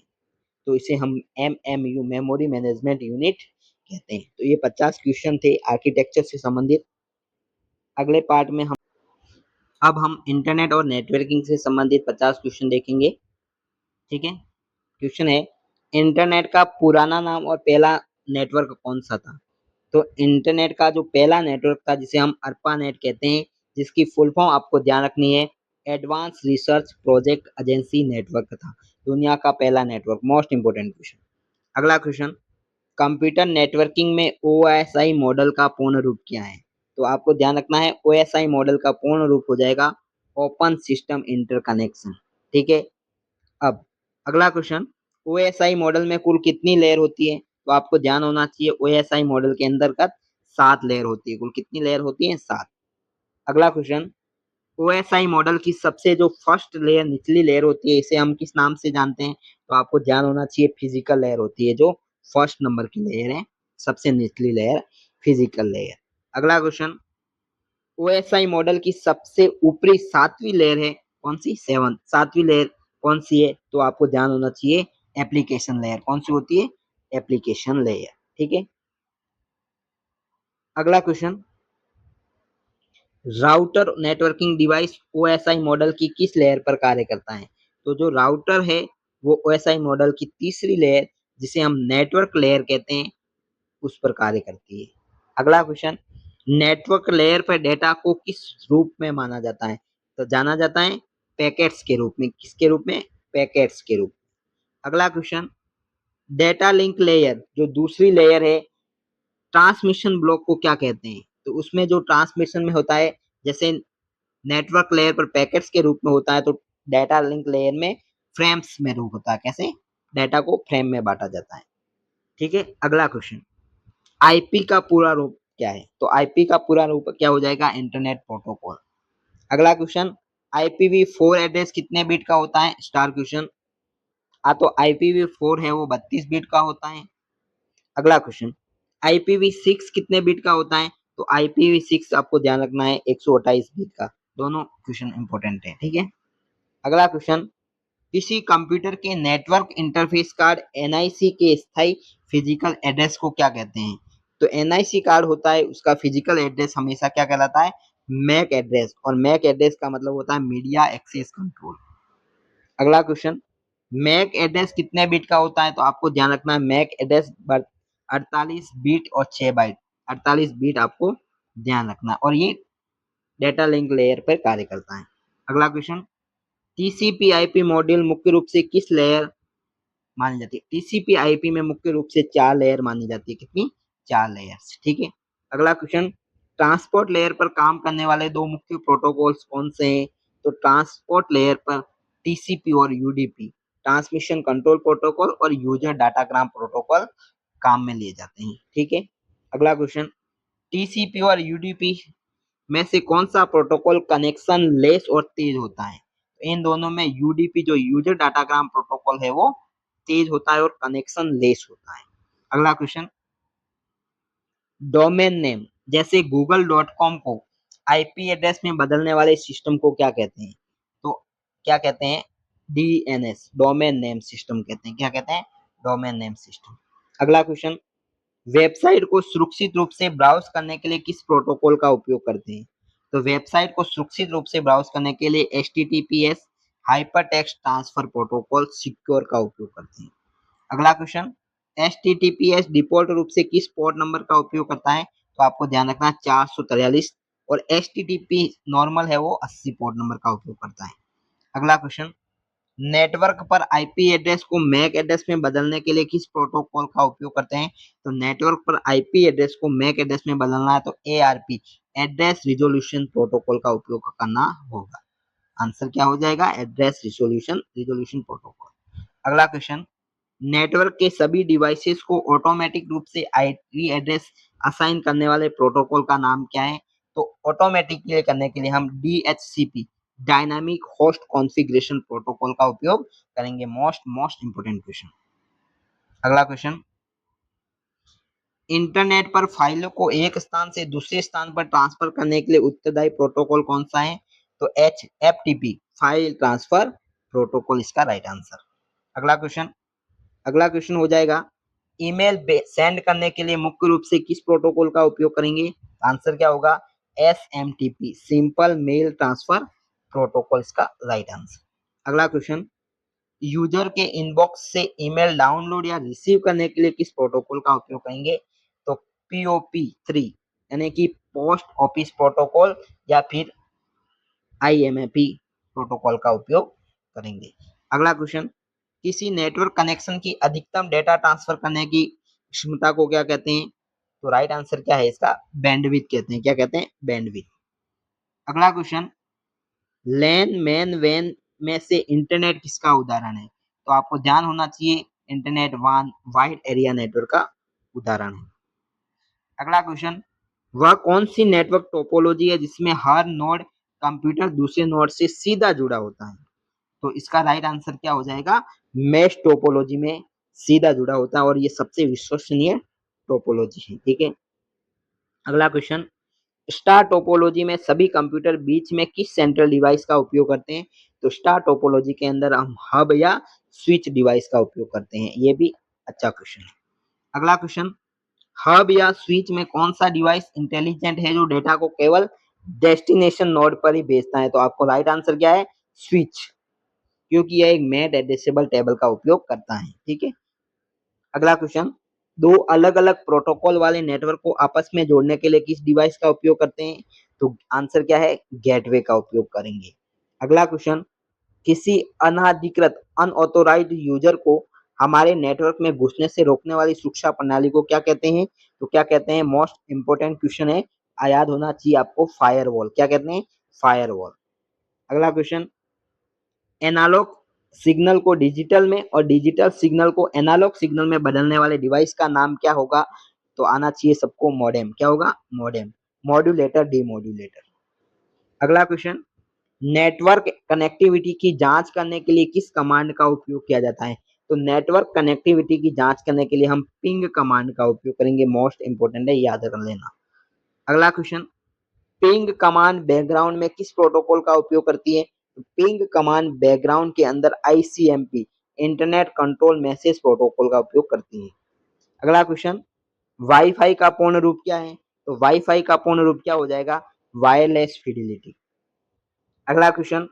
[SPEAKER 1] तो इसे हम MMU मेमोरी मैनेजमेंट यूनिट कहते हैं। तो ये 50 क्वेश्चन थे आर्किटेक्चर से संबंधित। अगले पार्ट में हम इंटरनेट और नेटवर्किंग से संबंधित 50 क्वेश्चन देखेंगे। ठीक है, क्वेश्चन है, इंटरनेट का पुराना नाम और पहला नेटवर्क कौन सा था? तो इंटरनेट का जो पहला नेटवर्क था जिसे हम अर्पानेट कहते हैं, जिसकी फुल फॉर्म आपको ध्यान रखनी है, advance research project agency network था। दुनिया का पहला नेटवर्क। Most important question. अगला क्वेश्चन, कंप्यूटर नेटवर्किंग में OSI मॉडल का पूर्ण रूप क्या है? तो आपको ध्यान रखना है, OSI मॉडल का पूर्ण रूप हो जाएगा ओपन सिस्टम इंटरकनेक्शन। ठीक है, अब अगला क्वेश्चन, OSI मॉडल में कुल कितनी लेयर होती है? तो आपको ध्यान होना चाहिए, OSI मॉडल के अंतर्गत 7 लेयर होती है। कुल कितनी लेयर होती है? 7। अगला क्वेश्चन, OSI मॉडल की सबसे जो फर्स्ट लेयर निचली लेयर होती है इसे हम किस नाम से जानते हैं? तो आपको ध्यान होना चाहिए, फिजिकल लेयर होती है, जो फर्स्ट नंबर की लेयर है, सबसे निचली लेयर फिजिकल लेयर। अगला क्वेश्चन, OSI मॉडल की सबसे ऊपरी 7वीं लेयर है कौन सी? 7वीं लेयर कौन सी है? तो आपको ध्यान होना चाहिए, एप्लीकेशन लेयर। कौन सी होती है? Application layer. ठीक है, अगला question, router networking device OSI model की किस लेयर पर कार्य करता है? तो जो राउटर है वो ओएसआई मॉडल की तीसरी लेयर, जिसे हम नेटवर्क लेयर कहते हैं, उस पर कार्य करती है। अगला क्वेश्चन, नेटवर्क लेयर पर डेटा को किस रूप में माना जाता है? तो जाना जाता है पैकेट्स के रूप में। किसके रूप में? पैकेट्स के रूप में। अगला क्वेश्चन, डेटा लिंक लेयर जो दूसरी लेयर है, ट्रांसमिशन ब्लॉक को क्या कहते हैं? तो उसमें जो ट्रांसमिशन में होता है, जैसे नेटवर्क लेयर पर पैकेट्स के रूप में होता है, तो डेटा लिंक लेयर में फ्रेम्स में रूप होता है। कैसे? डेटा को फ्रेम में बांटा जाता है। ठीक है, अगला क्वेश्चन, आईपी का पूरा रूप क्या है? तो आईपी का पूरा रूप क्या हो जाएगा? Internet protocol. अगला क्वेश्चन, IPv4 एड्रेस कितने बिट का होता है? Star question. तो IPv4 है वो 32 बिट का होता है। अगला क्वेश्चन, IPv6 कितने बिट का होता है? तो IPv6 आपको ध्यान रखना है 128 बिट का। दोनों क्वेश्चन इंपॉर्टेंट है। ठीक है, अगला क्वेश्चन, किसी कंप्यूटर के नेटवर्क इंटरफेस कार्ड NIC के स्थायी फिजिकल एड्रेस को क्या कहते हैं? तो NIC कार्ड होता है, उसका फिजिकल एड्रेस हमेशा क्या कहलाता है? MAC address. और मैक एड्रेस का मतलब होता है मीडिया एक्सेस कंट्रोल। अगला क्वेश्चन, मैक एड्रेस कितने बिट का होता है? तो आपको ध्यान रखना है मैक एड्रेस 48 बिट और 6 बाइट। 48 बिट आपको ध्यान रखना है, और ये डेटा लिंक लेयर पर कार्य करता है। अगला क्वेश्चन, टीसीपी आईपी मॉड्यूल मुख्य रूप से किस लेयर मानी जाती है? टीसीपी आईपी में मुख्य रूप से 4 लेयर मानी जाती है। कितनी? 4 लेयर्स। ठीक है, अगला क्वेश्चन, ट्रांसपोर्ट लेयर पर काम करने वाले दो मुख्य प्रोटोकॉल्स कौन से हैं? तो ट्रांसपोर्ट लेयर पर टीसीपी और यूडीपी, ट्रांसमिशन कंट्रोल प्रोटोकॉल और यूजर डाटाग्राम प्रोटोकॉल काम में लिए जाते हैं। ठीक है, अगला क्वेश्चन, टीसीपी और यूडीपी में से कौन सा प्रोटोकॉल कनेक्शन लेस और तेज होता है? इन दोनों में यूडीपी जो यूजर डाटाग्राम प्रोटोकॉल है वो तेज होता है और कनेक्शन लेस होता है। अगला क्वेश्चन, डोमेन नेम जैसे google.com को आईपी एड्रेस में बदलने वाले सिस्टम को क्या कहते हैं? तो क्या कहते हैं? डीएनएस, डोमेन नेम सिस्टम कहते हैं। क्या कहते हैं? Domain name system. अगला क्वेश्चन, वेबसाइट को सुरक्षित रूप से ब्राउज करने के लिए किस प्रोटोकॉल का उपयोग करते हैं? तो वेबसाइट को सुरक्षित रूप से ब्राउज करने के लिए HTTPS hypertext transfer protocol secure का उपयोग करते हैं। अगला क्वेश्चन, HTTPS डिफॉल्ट रूप से किस पोर्ट नंबर का उपयोग करता है? तो आपको ध्यान रखना 443, और HTTP नॉर्मल है वो 80 पोर्ट नंबर का उपयोग करता है। अगला क्वेश्चन, नेटवर्क पर आईपी एड्रेस को मैक एड्रेस में बदलने के लिए किस प्रोटोकॉल का उपयोग करते हैं? तो नेटवर्क पर आईपी एड्रेस को मैक एड्रेस में बदलना है तो ARP, एड्रेस रिजोल्यूशन प्रोटोकॉल का उपयोग करना होगा। आंसर क्या हो जाएगा? Address resolution protocol. अगला क्वेश्चन, नेटवर्क के सभी डिवाइसेस को ऑटोमेटिक रूप से आईपी एड्रेस असाइन करने वाले प्रोटोकॉल का नाम क्या है? तो ऑटोमेटिकली करने के लिए हम DHCP, dynamic host configuration protocol का उपयोग करेंगे। Most important question. अगला क्वेश्चन, इंटरनेट पर फाइलों को एक स्थान से दूसरे स्थान पर ट्रांसफर करने के लिए उत्तरदायी प्रोटोकॉल कौन सा है? तो HFTP, फाइल ट्रांसफर प्रोटोकॉल इसका राइट आंसर। अगला क्वेश्चन हो जाएगा, ईमेल सेंड करने के लिए मुख्य रूप से किस प्रोटोकॉल का उपयोग करेंगे? आंसर क्या होगा? SMTP, simple mail transfer protocol इसका राइट आंसर। अगला क्वेश्चन, यूजर के इनबॉक्स से ईमेल डाउनलोड या रिसीव करने के लिए किस प्रोटोकॉल का उपयोग करेंगे? तो POP3 यानी कि पोस्ट ऑफिस प्रोटोकॉल या फिर IMAP प्रोटोकॉल का उपयोग करेंगे। अगला क्वेश्चन, किसी नेटवर्क कनेक्शन की अधिकतम डेटा ट्रांसफर करने की क्षमता को क्या कहते हैं? तो राइट आंसर क्या है इसका? बैंडविड्थ कहते हैं। क्या कहते हैं? बैंडविड्थ। अगला क्वेश्चन, लैन मैन वैन में से इंटरनेट किसका उदाहरण है? तो आपको ध्यान होना चाहिए इंटरनेट वान वाइड एरिया नेटवर्क का उदाहरण है। अगला क्वेश्चन, वह कौन सी नेटवर्क टोपोलॉजी है जिसमें हर नोड कंप्यूटर दूसरे नोड से सीधा जुड़ा होता है? तो इसका राइट आंसर क्या हो जाएगा? मैश टोपोलॉजी में सीधा जुड़ा होता है, और ये सबसे विश्वसनीय टोपोलॉजी है। ठीक है, अगला क्वेश्चन, स्टार टोपोलॉजी में सभी कंप्यूटर बीच में किस सेंट्रल डिवाइस का उपयोग करते हैं? तो स्टार टोपोलॉजी के अंदर हम हब या स्विच डिवाइस का उपयोग करते हैं। ये भी अच्छा क्वेश्चन है। अगला क्वेश्चन, हब या स्विच में कौन सा डिवाइस इंटेलिजेंट है जो डेटा को केवल डेस्टिनेशन नोड पर ही भेजता है? तो आपको राइट आंसर क्या है? स्विच, क्योंकि यह एक मैट एड्रेसेबल टेबल का उपयोग करता है। ठीक है। अगला क्वेश्चन, दो अलग अलग प्रोटोकॉल वाले नेटवर्क को आपस में जोड़ने के लिए किस डिवाइस का उपयोग करते हैं? तो आंसर क्या है? गेटवे का उपयोग करेंगे। अगला क्वेश्चन, किसी अनाधिकृत अनऑथोराइज्ड यूजर को हमारे नेटवर्क में घुसने से रोकने वाली सुरक्षा प्रणाली को क्या कहते हैं? तो क्या कहते हैं? मोस्ट इंपोर्टेंट क्वेश्चन है, याद होना चाहिए आपको, फायरवॉल। क्या कहते हैं? फायरवॉल। अगला क्वेश्चन, एनालॉग सिग्नल को डिजिटल में और डिजिटल सिग्नल को एनालॉग सिग्नल में बदलने वाले डिवाइस का नाम क्या होगा? तो आना चाहिए सबको मॉडेम। क्या होगा? Modem, modulator, demodulator. अगला क्वेश्चन, नेटवर्क कनेक्टिविटी की जांच करने के लिए किस कमांड का उपयोग किया जाता है? तो नेटवर्क कनेक्टिविटी की जांच करने के लिए हम पिंग कमांड का उपयोग करेंगे। मोस्ट इंपोर्टेंट है, याद कर लेना। अगला क्वेश्चन, पिंग कमांड बैकग्राउंड में किस प्रोटोकॉल का उपयोग करती है? तो पिंग कमांड बैकग्राउंड के अंदर ICMP, internet control message protocol का उपयोग करती है। अगला क्वेश्चन, वाईफाई का पूर्ण रूप क्या है? तो वाईफाई का पूर्ण रूप क्या हो जाएगा? Wireless fidelity. अगला क्वेश्चन,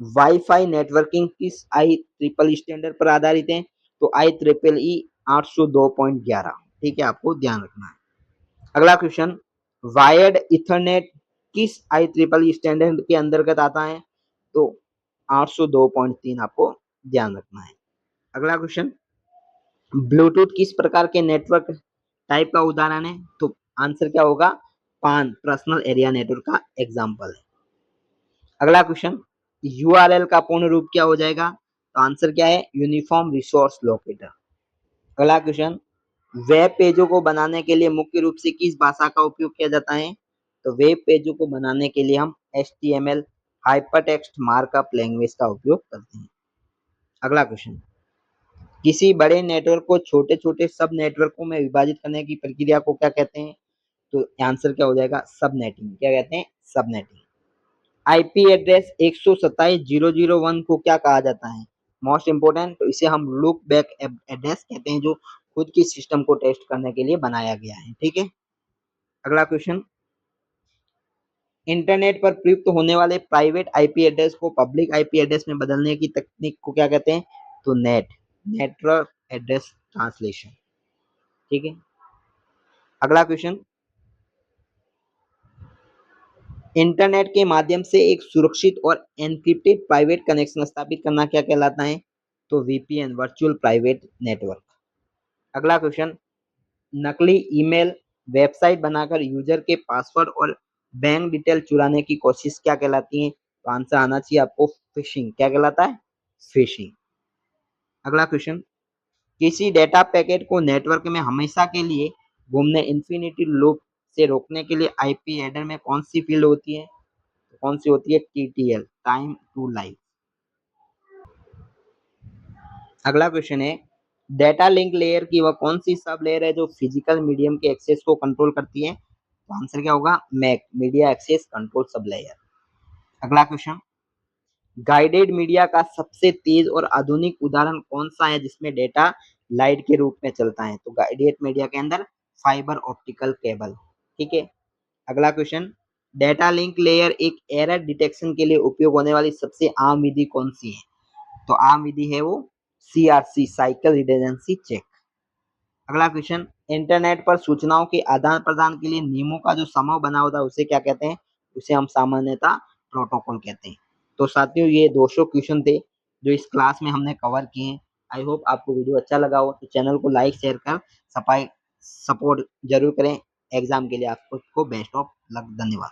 [SPEAKER 1] वाईफाई नेटवर्किंग किस आई ट्रिपल स्टैंडर्ड पर आधारित है? तो आई ट्रिपल ई 802.11। ठीक है, आपको ध्यान रखना है। अगला क्वेश्चन, वायर्ड इथरनेट किस आई ट्रिपल स्टैंडर्ड के अंतर्गत आता है? तो 802.3 आपको ध्यान रखना है। अगला क्वेश्चन, ब्लूटूथ किस प्रकार के नेटवर्क टाइप का उदाहरण है? तो आंसर क्या होगा? पान, पर्सनल एरिया नेटवर्क का एग्जाम्पल है। अगला क्वेश्चन, यूआरएल का पूर्ण रूप क्या हो जाएगा? तो आंसर क्या है? Uniform resource locator. अगला क्वेश्चन, वेब पेजों को बनाने के लिए मुख्य रूप से किस भाषा का उपयोग किया जाता है? तो वेब पेजों को बनाने के लिए हम HTML, हाइपरटेक्स्ट मार्कअप लैंग्वेज का उपयोग करते हैं। अगला क्वेश्चन, किसी बड़े नेटवर्क को छोटे छोटे सब नेटवर्कों में विभाजित करने की प्रक्रिया को क्या कहते हैं? तो आंसर क्या हो जाएगा? सबनेटिंग। क्या कहते हैं? सबनेटिंग। आईपी एड्रेस 127.0.0.1 को क्या कहा जाता है? मोस्ट इंपोर्टेंट, तो इसे हम लुक बैक एड्रेस कहते हैं, जो खुद की सिस्टम को टेस्ट करने के लिए बनाया गया है। ठीक है। अगला क्वेश्चन, इंटरनेट पर प्रयुक्त होने वाले प्राइवेट आईपी एड्रेस को पब्लिक आईपी एड्रेस में बदलने की तकनीक को क्या कहते हैं? तो नेटवर्क एड्रेस ट्रांसलेशन। ठीक है। अगला क्वेश्चन, इंटरनेट के माध्यम से एक सुरक्षित और एन्क्रिप्टेड प्राइवेट कनेक्शन स्थापित करना क्या कहलाता है? तो वीपीएन, वर्चुअल प्राइवेट नेटवर्क। अगला क्वेश्चन, नकली ईमेल वेबसाइट बनाकर यूजर के पासवर्ड और बैंक डिटेल चुराने की कोशिश क्या कहलाती है? तो आंसर आना चाहिए आपको फिशिंग। क्या कहलाता है? फिशिंग। अगला क्वेश्चन, किसी डेटा पैकेट को नेटवर्क में हमेशा के लिए घूमने इंफिनिटी लूप से रोकने के लिए आईपी हेडर में कौन सी फील्ड होती है? तो कौन सी होती है? TTL, time to life. अगला क्वेश्चन है, डेटा लिंक लेयर की वह कौन सी सब लेयर है जो फिजिकल मीडियम के एक्सेस को कंट्रोल करती है? तो आंसर क्या होगा? MAC, media access control sub layer. अगला क्वेश्चन, गाइडेड मीडिया का सबसे तेज और आधुनिक उदाहरण कौन सा है जिसमें डेटा लाइट के रूप में चलता है? तो गाइडेड मीडिया के अंदर फाइबर ऑप्टिकल केबल। ठीक है। अगला क्वेश्चन, डेटा लिंक लेयर एक एरर डिटेक्शन के लिए उपयोग होने वाली सबसे आम विधि कौन सी है? तो आम विधि है वो CRC, साइकिल रिडंडेंसी चेक। अगला क्वेश्चन, इंटरनेट पर सूचनाओं के आदान प्रदान के लिए नियमों का जो समूह बना होता है उसे क्या कहते हैं? उसे हम सामान्यतः प्रोटोकॉल कहते हैं। तो साथियों, ये 200 क्वेश्चन थे जो इस क्लास में हमने कवर किए हैं। आई होप आपको वीडियो अच्छा लगा हो, तो चैनल को लाइक शेयर कर सपोर्ट जरूर करें। एग्जाम के लिए आपको बेस्ट ऑफ लक। धन्यवाद।